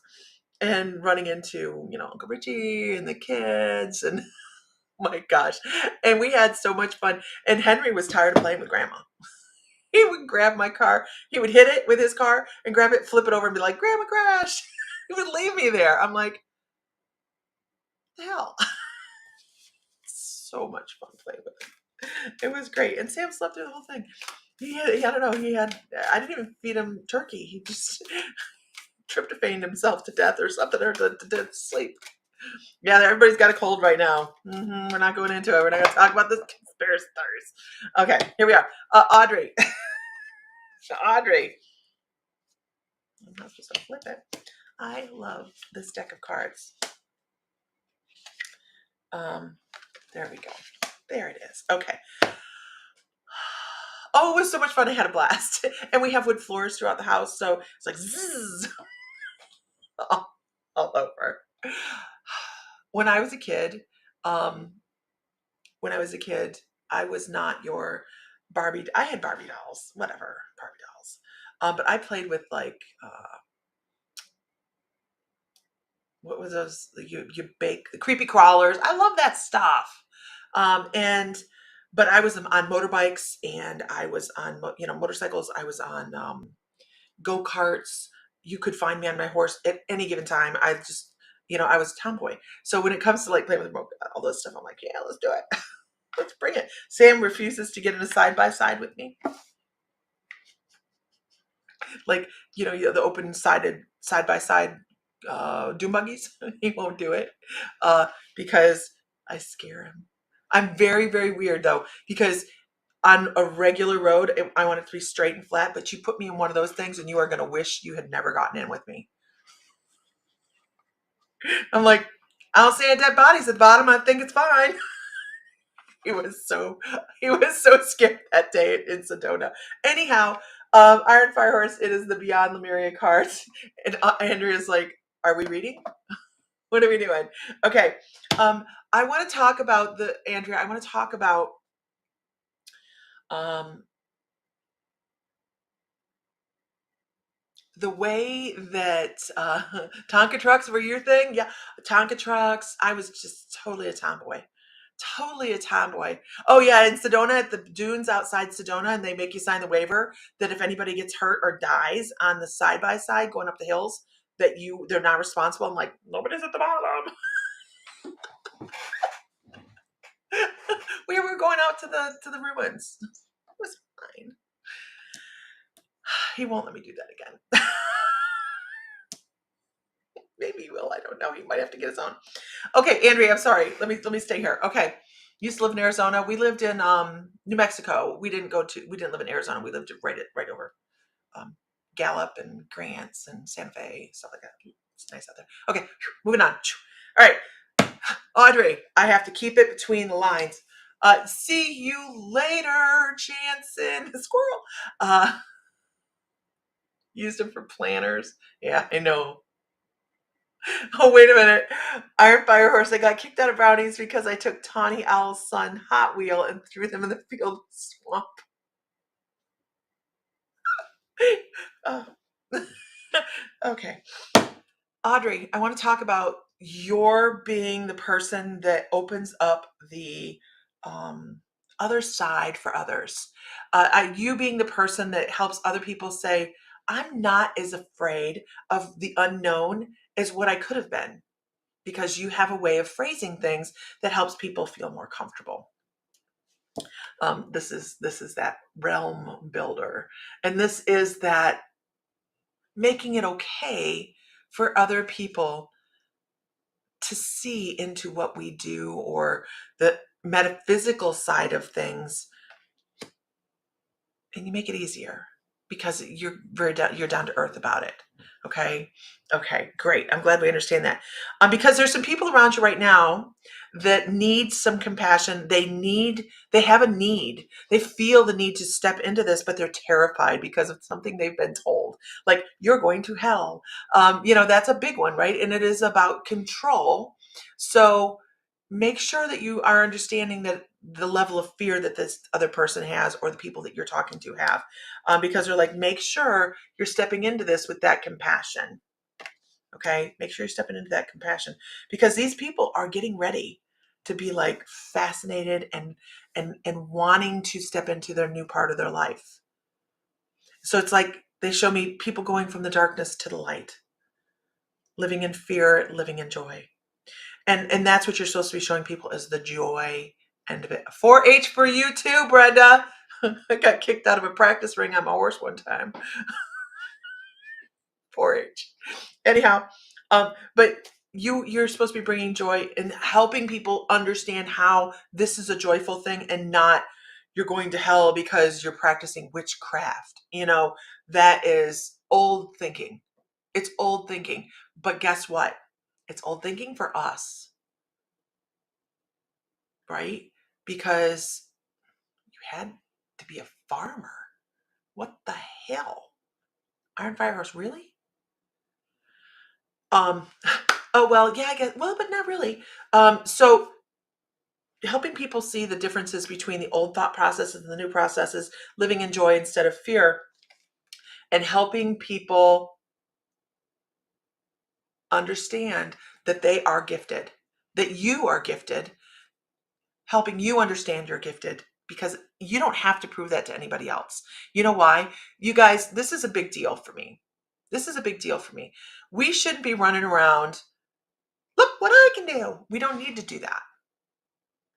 and running into, Uncle Richie and the kids and my gosh. And we had so much fun. And Henry was tired of playing with Grandma. He would grab my car. He would hit it with his car and grab it, flip it over and be like, Grandma crashed. He would leave me there. I'm like, the hell. So much fun playing with him. It was great. And Sam slept through the whole thing. I don't know. I didn't even feed him turkey. He just tryptophaned himself to death or something, or to sleep. Yeah, everybody's got a cold right now. We're not going into it. We're not going to talk about this conspiracy theories. Okay, here we are. Audrey. Audrey. I'm not supposed to flip it. I love this deck of cards. There we go. There it is. Okay. Oh, it was so much fun. I had a blast. And we have wood floors throughout the house, so it's like zzz, all over. When I was a kid, I was not your Barbie. I had Barbie dolls, whatever, Barbie dolls. But I played with what was those? You bake the creepy crawlers. I love that stuff. But I was on motorbikes and I was on motorcycles. I was on go-karts. You could find me on my horse at any given time. I just I was a tomboy. So when it comes to like playing with all this stuff, I'm like, yeah, let's do it. Let's bring it. Sam refuses to get in a side-by-side with me. Like, the open-sided side-by-side dune buggies. He won't do it because I scare him. I'm very, very weird though, because on a regular road, I want it to be straight and flat, but you put me in one of those things and you are going to wish you had never gotten in with me. I'm like, I don't see any dead bodies at the bottom. I think it's fine. He was so scared that day in Sedona. Anyhow, Iron Fire Horse, it is the Beyond Lemuria cards. And Andrea's like, are we reading? What are we doing? Okay. I want to talk about Andrea, I want to talk about the way that Tonka trucks were your thing. Yeah, Tonka trucks. I was just totally a tomboy. Totally a tomboy. Oh yeah, in Sedona, at the dunes outside Sedona, and they make you sign the waiver that if anybody gets hurt or dies on the side by side going up the hills, they're not responsible. I'm like, nobody's at the bottom. We were going out to the ruins. It was fine. He won't let me do that again. Maybe he will. I don't know. He might have to get his own. Okay, Andrea, I'm sorry. Let me stay here. Okay. Used to live in Arizona. We lived in New Mexico. We didn't live in Arizona. We lived right over Gallup and Grants and Santa Fe, stuff like that. It's nice out there. Okay, moving on. All right. Audrey, I have to keep it between the lines. See you later, Jansen. Squirrel. Uh, used them for planners. Yeah, I know. Oh, wait a minute. Iron Fire Horse, I got kicked out of Brownies because I took Tawny Owl's son Hot Wheel and threw them in the field swamp. Oh. Okay. Audrey, I want to talk about your being the person that opens up the other side for others. You being the person that helps other people say, I'm not as afraid of the unknown as what I could have been, because you have a way of phrasing things that helps people feel more comfortable. This is that realm builder, and this is that making it okay for other people to see into what we do, or the metaphysical side of things, and you make it easier because you're down to earth about it. Okay, great. I'm glad we understand that. Because there's some people around you right now that need some compassion. They have a need. They feel the need to step into this, but they're terrified because of something they've been told, like you're going to hell. That's a big one, right? And it is about control. So make sure that you are understanding that the level of fear that this other person has, or the people that you're talking to have, because they're like, make sure you're stepping into this with that compassion. Okay, make sure you're stepping into that compassion, because these people are getting ready to be like fascinated and wanting to step into their new part of their life. So it's like they show me people going from the darkness to the light, living in fear, living in joy. And that's what you're supposed to be showing people, is the joy end of it. 4-H for you too, Brenda. I got kicked out of a practice ring on my horse one time. 4-H. Anyhow, but you're supposed to be bringing joy and helping people understand how this is a joyful thing, and not you're going to hell because you're practicing witchcraft. That is old thinking. It's old thinking. But guess what? It's old thinking for us, right? Because you had to be a farmer. What the hell? Iron Fire Horse, really? Um, oh, well, yeah, I guess, well, but not really. So helping people see the differences between the old thought processes and the new processes, living in joy instead of fear, and helping people understand that they are gifted, that you are gifted, helping you understand you're gifted, because you don't have to prove that to anybody else. You know why? You guys, this is a big deal for me. This is a big deal for me. We shouldn't be running around, look what I can do. We don't need to do that.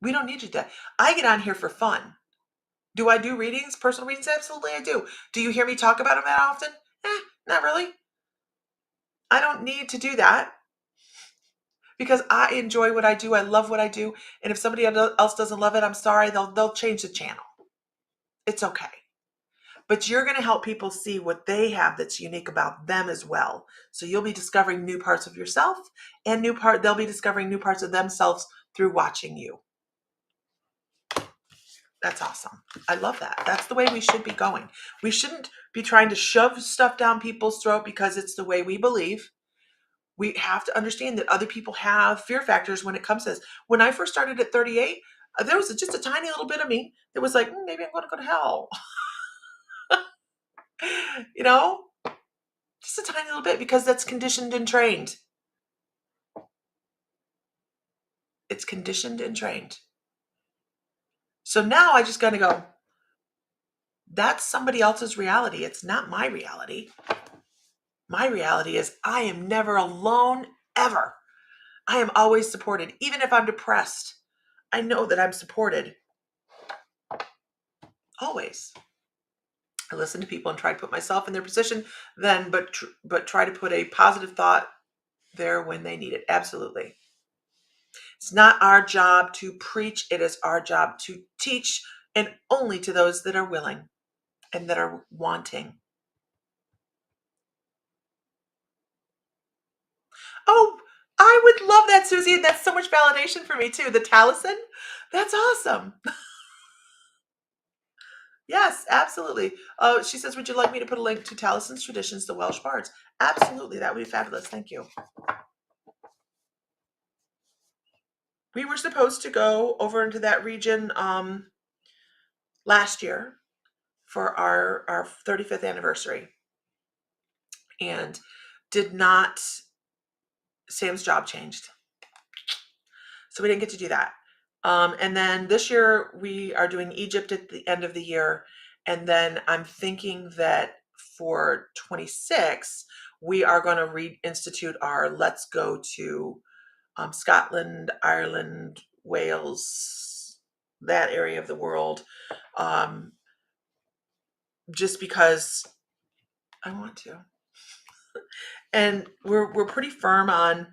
We don't need to do that. I get on here for fun. Do I do readings, personal readings? Absolutely, I do. Do you hear me talk about them that often? Not really. I don't need to do that, because I enjoy what I do. I love what I do. And if somebody else doesn't love it, I'm sorry. They'll change the channel. It's okay. But you're going to help people see what they have that's unique about them as well. So you'll be discovering new parts of yourself, and they'll be discovering new parts of themselves through watching you. That's awesome. I love that. That's the way we should be going. We shouldn't be trying to shove stuff down people's throat because it's the way we believe. We have to understand that other people have fear factors when it comes to this. When I first started at 38, there was just a tiny little bit of me that was like, maybe I'm going to go to hell. you know, just a tiny little bit, because that's conditioned and trained. It's conditioned and trained. So now I just got to go, that's somebody else's reality. It's not my reality. My reality is I am never alone, ever. I am always supported. Even if I'm depressed, I know that I'm supported. Always. I listen to people and try to put myself in their position then, but try to put a positive thought there when they need it. Absolutely. It's not our job to preach. It is our job to teach, and only to those that are willing and that are wanting. Oh, I would love that, Susie. And that's so much validation for me too. The Taliesin, that's awesome. Yes, absolutely. She says, would you like me to put a link to Taliesin's Traditions, the Welsh Bards? Absolutely. That would be fabulous. Thank you. We were supposed to go over into that region last year for our 35th anniversary and did not. Sam's job changed. So we didn't get to do that. And then this year we are doing Egypt at the end of the year. And then I'm thinking that for 26, we are going to reinstitute our let's go to Scotland, Ireland, Wales, that area of the world. Just because I want to. And we're pretty firm on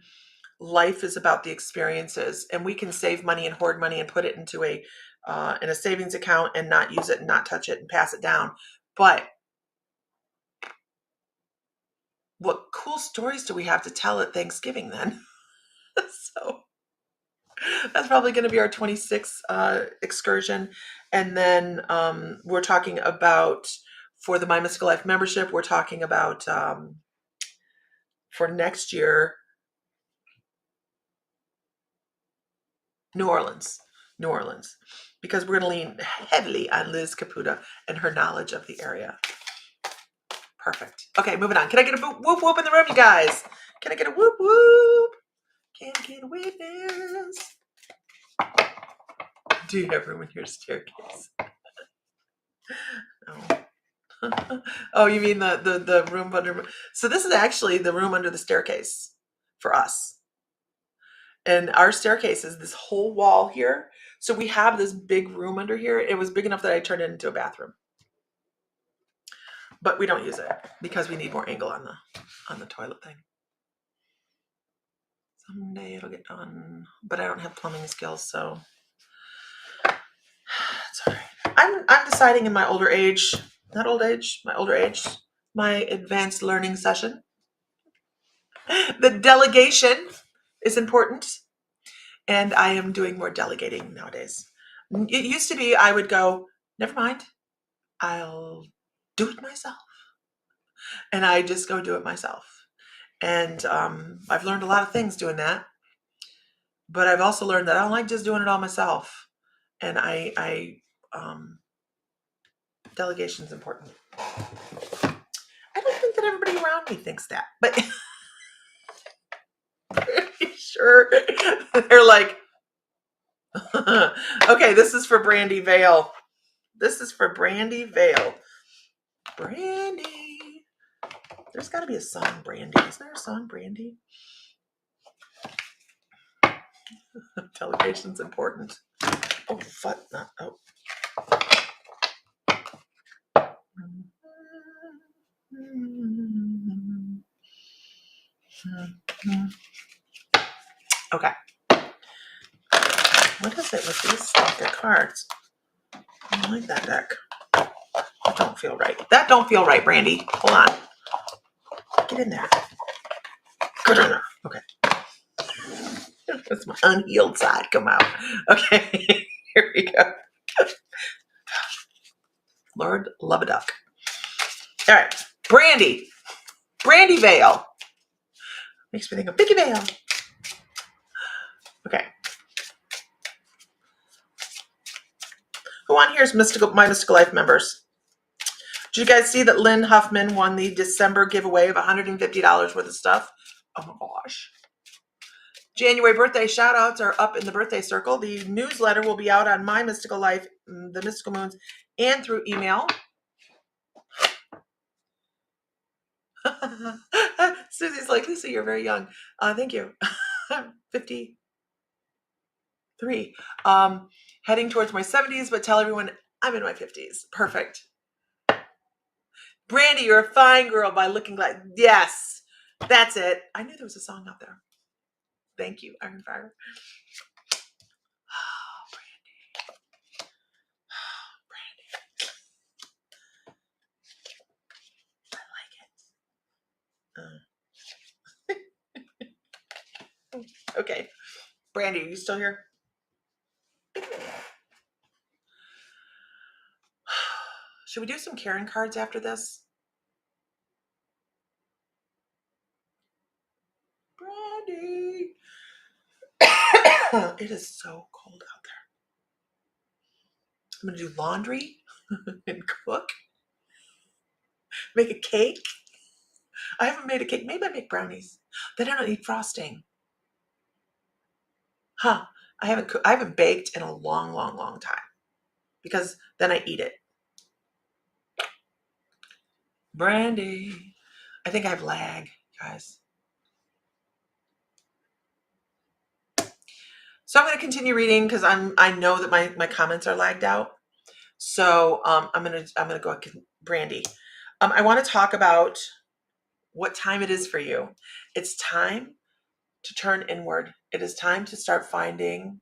life is about the experiences, and we can save money and hoard money and put it into in a savings account and not use it and not touch it and pass it down. But what cool stories do we have to tell at Thanksgiving then? So that's probably going to be our 26th excursion. And then we're talking about, for the My Mystical Life membership, we're talking about for next year, New Orleans, because we're going to lean heavily on Liz Caputa and her knowledge of the area. Perfect. Okay, moving on. Can I get a whoop whoop in the room, you guys? Can I get a whoop whoop? Can I get a witness? Do you have room in your staircase? No. Oh, you mean the room under? So this is actually the room under the staircase for us. And our staircase is this whole wall here. So we have this big room under here. It was big enough that I turned it into a bathroom. But we don't use it because we need more angle on the toilet thing. Someday it'll get done, but I don't have plumbing skills, so it's all right. I'm deciding in my older age, not old age, my older age, my advanced learning session, the delegation is important, and I am doing more delegating nowadays. It used to be I would go, never mind, I'll do it myself, and I just go do it myself. And I've learned a lot of things doing that. But I've also learned that I don't like just doing it all myself. And delegation is important. I don't think that everybody around me thinks that, but pretty sure they're like, okay, this is for Brandy Vale. This is for Brandy Vale. Brandy. There's got to be a song, Brandy. Is there a song, Brandy? Delegation's important. Oh, fuck. Not, oh. Okay. What is it with these deck of cards? I don't like that deck. That don't feel right. That don't feel right, Brandy. Hold on. Get in there. Good enough. Okay. That's my unhealed side come out. Okay. Here we go. Lord love a duck. All right. Brandy. Brandy Vale. Makes me think of Vicky Vale. Okay. Who on here is My Mystical Life members? Did you guys see that Lynn Huffman won the December giveaway of $150 worth of stuff? Oh my gosh. January birthday shout outs are up in the birthday circle. The newsletter will be out on My Mystical Life, the Mystical Moons, and through email. Susie's like, Lisa, you're very young. Thank you. 53. Heading towards my 70s, but tell everyone I'm in my 50s. Perfect. Brandy, you're a fine girl by looking like, yes, that's it. I knew there was a song out there. Thank you, Iron Fire. Oh, Brandy. Oh, Brandy. I like it. Okay. Brandy, are you still here? Should we do some Karen cards after this? Brandy. It is so cold out there. I'm going to do laundry and cook, make a cake. I haven't made a cake. Maybe I make brownies. Then I don't need frosting. Huh. I haven't baked in a long, long, long time because then I eat it. Brandy. I think I have lag, guys. So I'm going to continue reading because I know that my comments are lagged out. So I'm gonna go with Brandy. I want to talk about what time it is for you. It's time to turn inward. It is time to start finding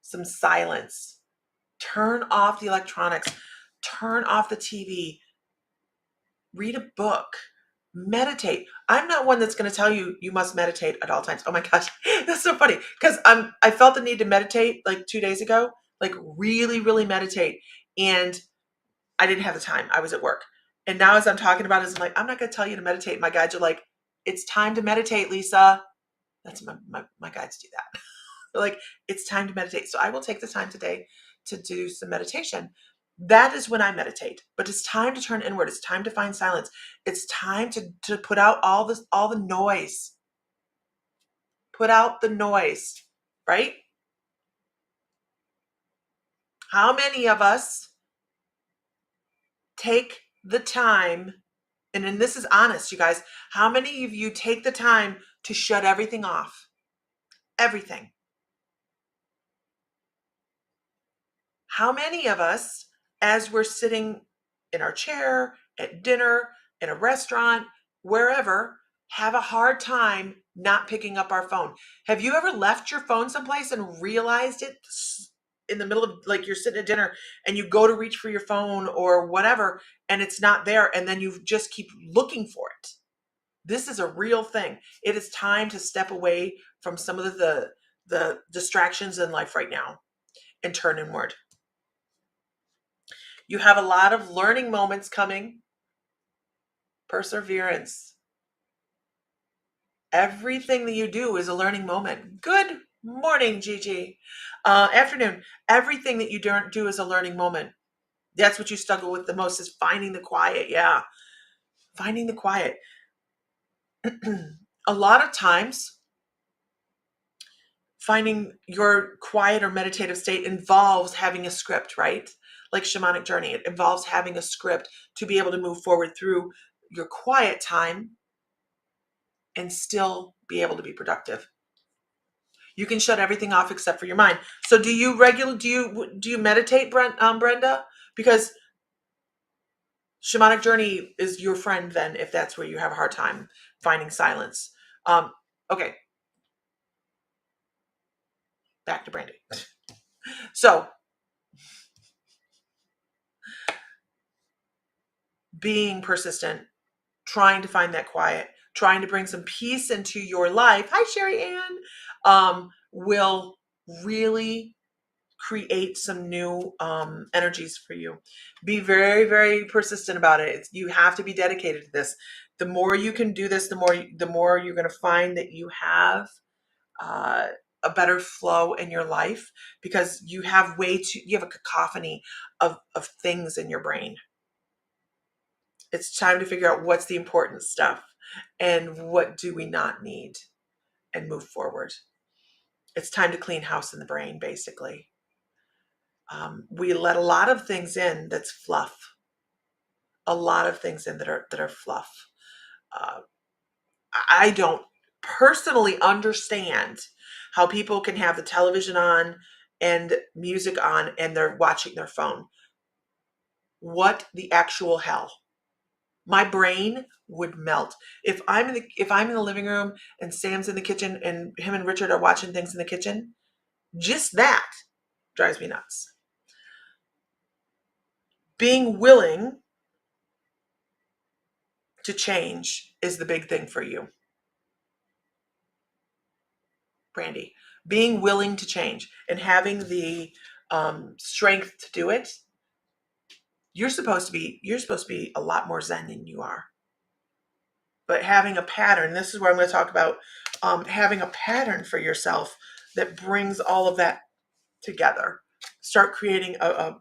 some silence. Turn off the electronics. Turn off the TV. Read a book. Meditate. I'm not one that's going to tell you you must meditate at all times. Oh my gosh, that's so funny because I felt the need to meditate like 2 days ago, like really, really meditate, and I didn't have the time. I was at work. And now as I'm talking about it, I'm like, I'm not going to tell you to meditate. My guides are like, it's time to meditate, Lisa. That's my guides do that. They're like, it's time to meditate. So I will take the time today to do some meditation. That is when I meditate. But it's time to turn inward. It's time to find silence. It's time to put out all the noise. Put out the noise, right? How many of us take the time, and then this is honest, you guys, how many of you take the time to shut everything off? Everything. How many of us, as we're sitting in our chair, at dinner, in a restaurant, wherever, have a hard time not picking up our phone? Have you ever left your phone someplace and realized it in the middle of, like, you're sitting at dinner and you go to reach for your phone or whatever and it's not there, and then you just keep looking for it? This is a real thing. It is time to step away from some of the distractions in life right now and turn inward. You have a lot of learning moments coming. Perseverance. Everything that you do is a learning moment. Good morning, Gigi. Afternoon. Everything that you don't do is a learning moment. That's what you struggle with the most, is finding the quiet. Yeah. Finding the quiet. A lot of times, finding your quiet or meditative state involves having a script, right? Like Shamanic Journey, it involves having a script to be able to move forward through your quiet time and still be able to be productive. You can shut everything off except for your mind. So do you meditate, Brenda? Because Shamanic Journey is your friend then, if that's where you have a hard time finding silence. Okay, back to Brandy. So being persistent, trying to find that quiet, trying to bring some peace into your life. Hi, Sherry Ann. Will really create some new energies for you. Be very, very persistent about it. You have to be dedicated to this. The more you can do this, the more you're going to find that you have uh, a better flow in your life, because you have you have a cacophony of things in your brain. It's time to figure out what's the important stuff and what do we not need, and move forward. It's time to clean house in the brain, basically. We let a lot of things in that's fluff. A lot of things in that are fluff. Uh, I don't personally understand how people can have the television on and music on and they're watching their phone. What the actual hell? My brain would melt if I'm in the living room and Sam's in the kitchen and him and Richard are watching things in the kitchen. Just that drives me nuts. Being willing to change is the big thing for you. Brandy. Being willing to change and having the strength to do it. You're supposed to be a lot more zen than you are. But having a pattern, this is where I'm going to talk about having a pattern for yourself that brings all of that together. Start creating a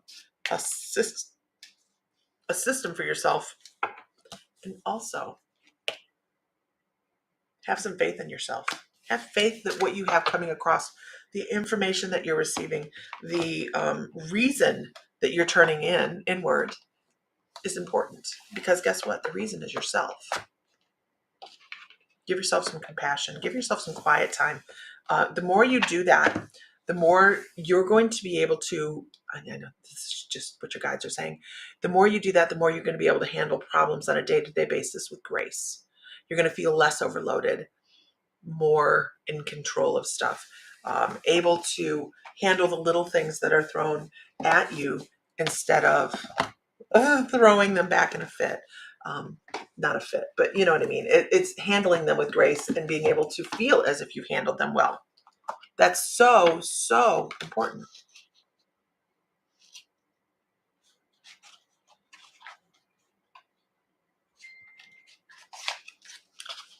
system for yourself, and also have some faith in yourself. Have faith that what you have coming across, the information that you're receiving, the reason that you're turning inward is important. Because guess what? The reason is yourself. Give yourself some compassion. Give yourself some quiet time. The more you do that, the more you're going to be able to, I know this is just what your guides are saying, the more you do that, the more you're going to be able to handle problems on a day-to-day basis with grace. You're going to feel less overloaded, more in control of stuff, able to handle the little things that are thrown at you instead of throwing them back in a fit. Not a fit, but you know what I mean. It's handling them with grace and being able to feel as if you've handled them well. That's so, so important.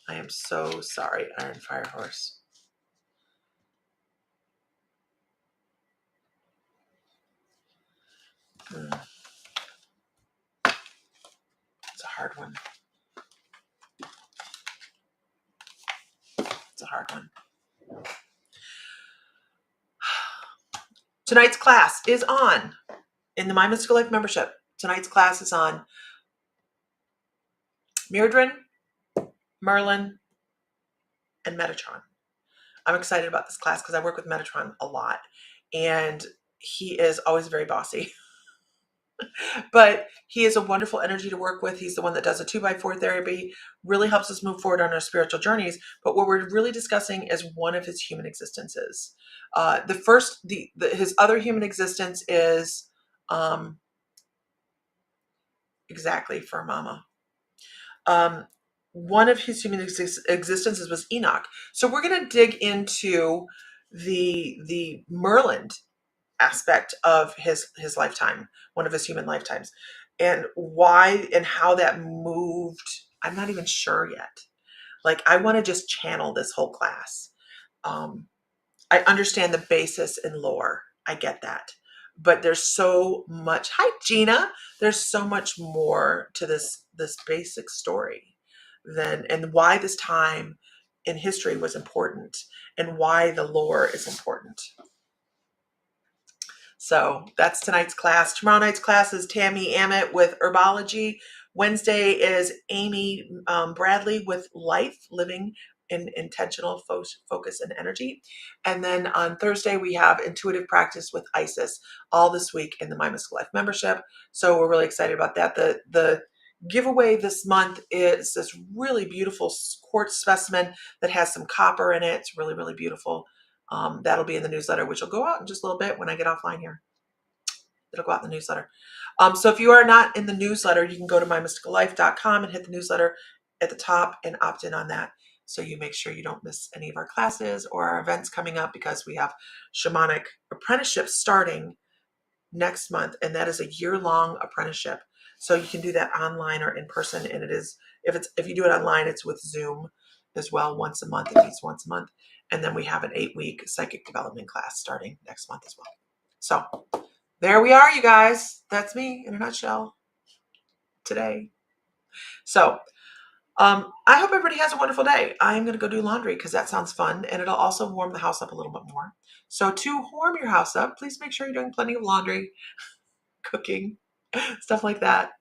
I am so sorry, Iron Fire Horse. It's a hard one. It's a hard one. Tonight's class is on in the My Mystical Life membership. Tonight's class is on Mirrodin, Merlin, and Metatron. I'm excited about this class because I work with Metatron a lot, and he is always very bossy. But he is a wonderful energy to work with. He's the one that does a 2x4 therapy, really helps us move forward on our spiritual journeys. But what we're really discussing is one of his human existences. His other human existence is exactly for Mama. One of his human existences was Enoch. So we're going to dig into the Merlin aspect of his lifetime, one of his human lifetimes, and why and how that moved. I'm not even sure yet. Like, I want to just channel this whole class. I understand the basis in lore. I get that. But there's so much. Hi, Gina. There's so much more to this basic story and why this time in history was important and why the lore is important. So that's tonight's class. Tomorrow night's class is Tammy Amit with Herbology. Wednesday is Amy Bradley with Life, Living in Intentional Focus and Energy. And then on Thursday, we have Intuitive Practice with Isis, all this week in the My Mystical Life membership. So we're really excited about that. The giveaway this month is this really beautiful quartz specimen that has some copper in it. It's really, really beautiful. That'll be in the newsletter, which will go out in just a little bit when I get offline here. It'll go out in the newsletter. So if you are not in the newsletter, you can go to mymysticallife.com and hit the newsletter at the top and opt in on that. So you make sure you don't miss any of our classes or our events coming up, because we have shamanic apprenticeship starting next month. And that is a year-long apprenticeship. So you can do that online or in person. And it is, if you do it online, it's with Zoom as well, once a month. It meets once a month. And then we have an 8-week psychic development class starting next month as well. So there we are, you guys. That's me in a nutshell today. So I hope everybody has a wonderful day. I'm going to go do laundry because that sounds fun, and it'll also warm the house up a little bit more. So to warm your house up, please make sure you're doing plenty of laundry, cooking, stuff like that.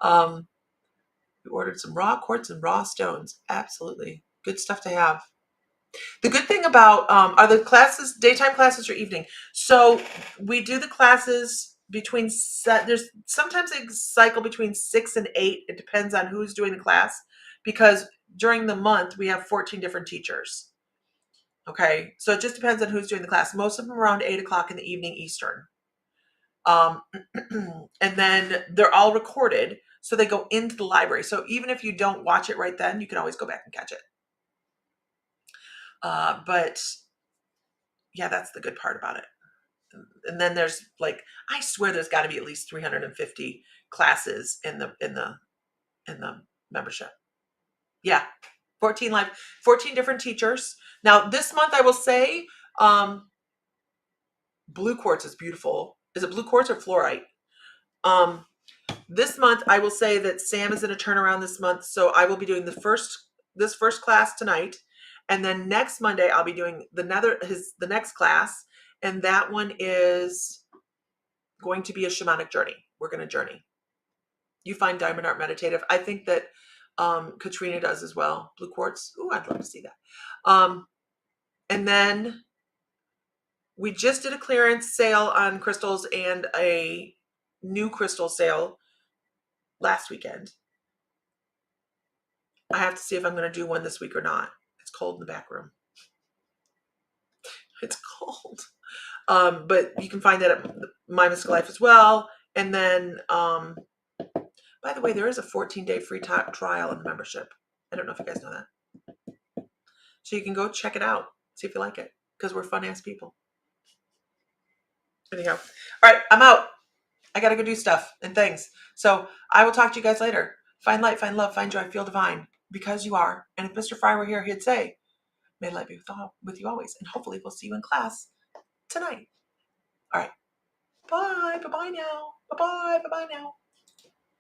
We ordered some raw quartz and raw stones. Absolutely. Good stuff to have. The good thing about, are the classes daytime classes or evening? So we do the classes between there's sometimes they cycle between 6 and 8. It depends on who's doing the class, because during the month we have 14 different teachers. Okay, so it just depends on who's doing the class. Most of them around 8 o'clock in the evening Eastern. And then they're all recorded, so they go into the library. So even if you don't watch it right then, you can always go back and catch it. But Yeah, that's the good part about it. And then there's like, I swear there's got to be at least 350 classes in the membership. Yeah, 14 different teachers. Now this month I will say, blue quartz is beautiful. Is it blue quartz or fluorite? This month I will say that Sam is in a turnaround this month, so I will be doing this first class tonight, and then next Monday I'll be doing the next class, and that one is going to be a shamanic journey. We're going to journey. You find Diamond Art Meditative. I think that Katrina does as well. Blue quartz. Ooh, I'd love to see that. And then we just did a clearance sale on crystals and a new crystal sale last weekend. I have to see if I'm going to do one this week or not. It's cold in the back room. It's cold. But you can find that at My Mystical Life as well. And then, by the way, there is a 14-day free trial in the membership. I don't know if you guys know that. So you can go check it out, see if you like it, because we're fun-ass people. Anyhow, all right, I'm out. I got to go do stuff and things. So I will talk to you guys later. Find light, find love, find joy, feel divine, because you are. And if Mr. Fry were here, he'd say, may light be with you always. And hopefully we'll see you in class tonight. All right. Bye. Bye-bye now. Bye-bye. Bye-bye now.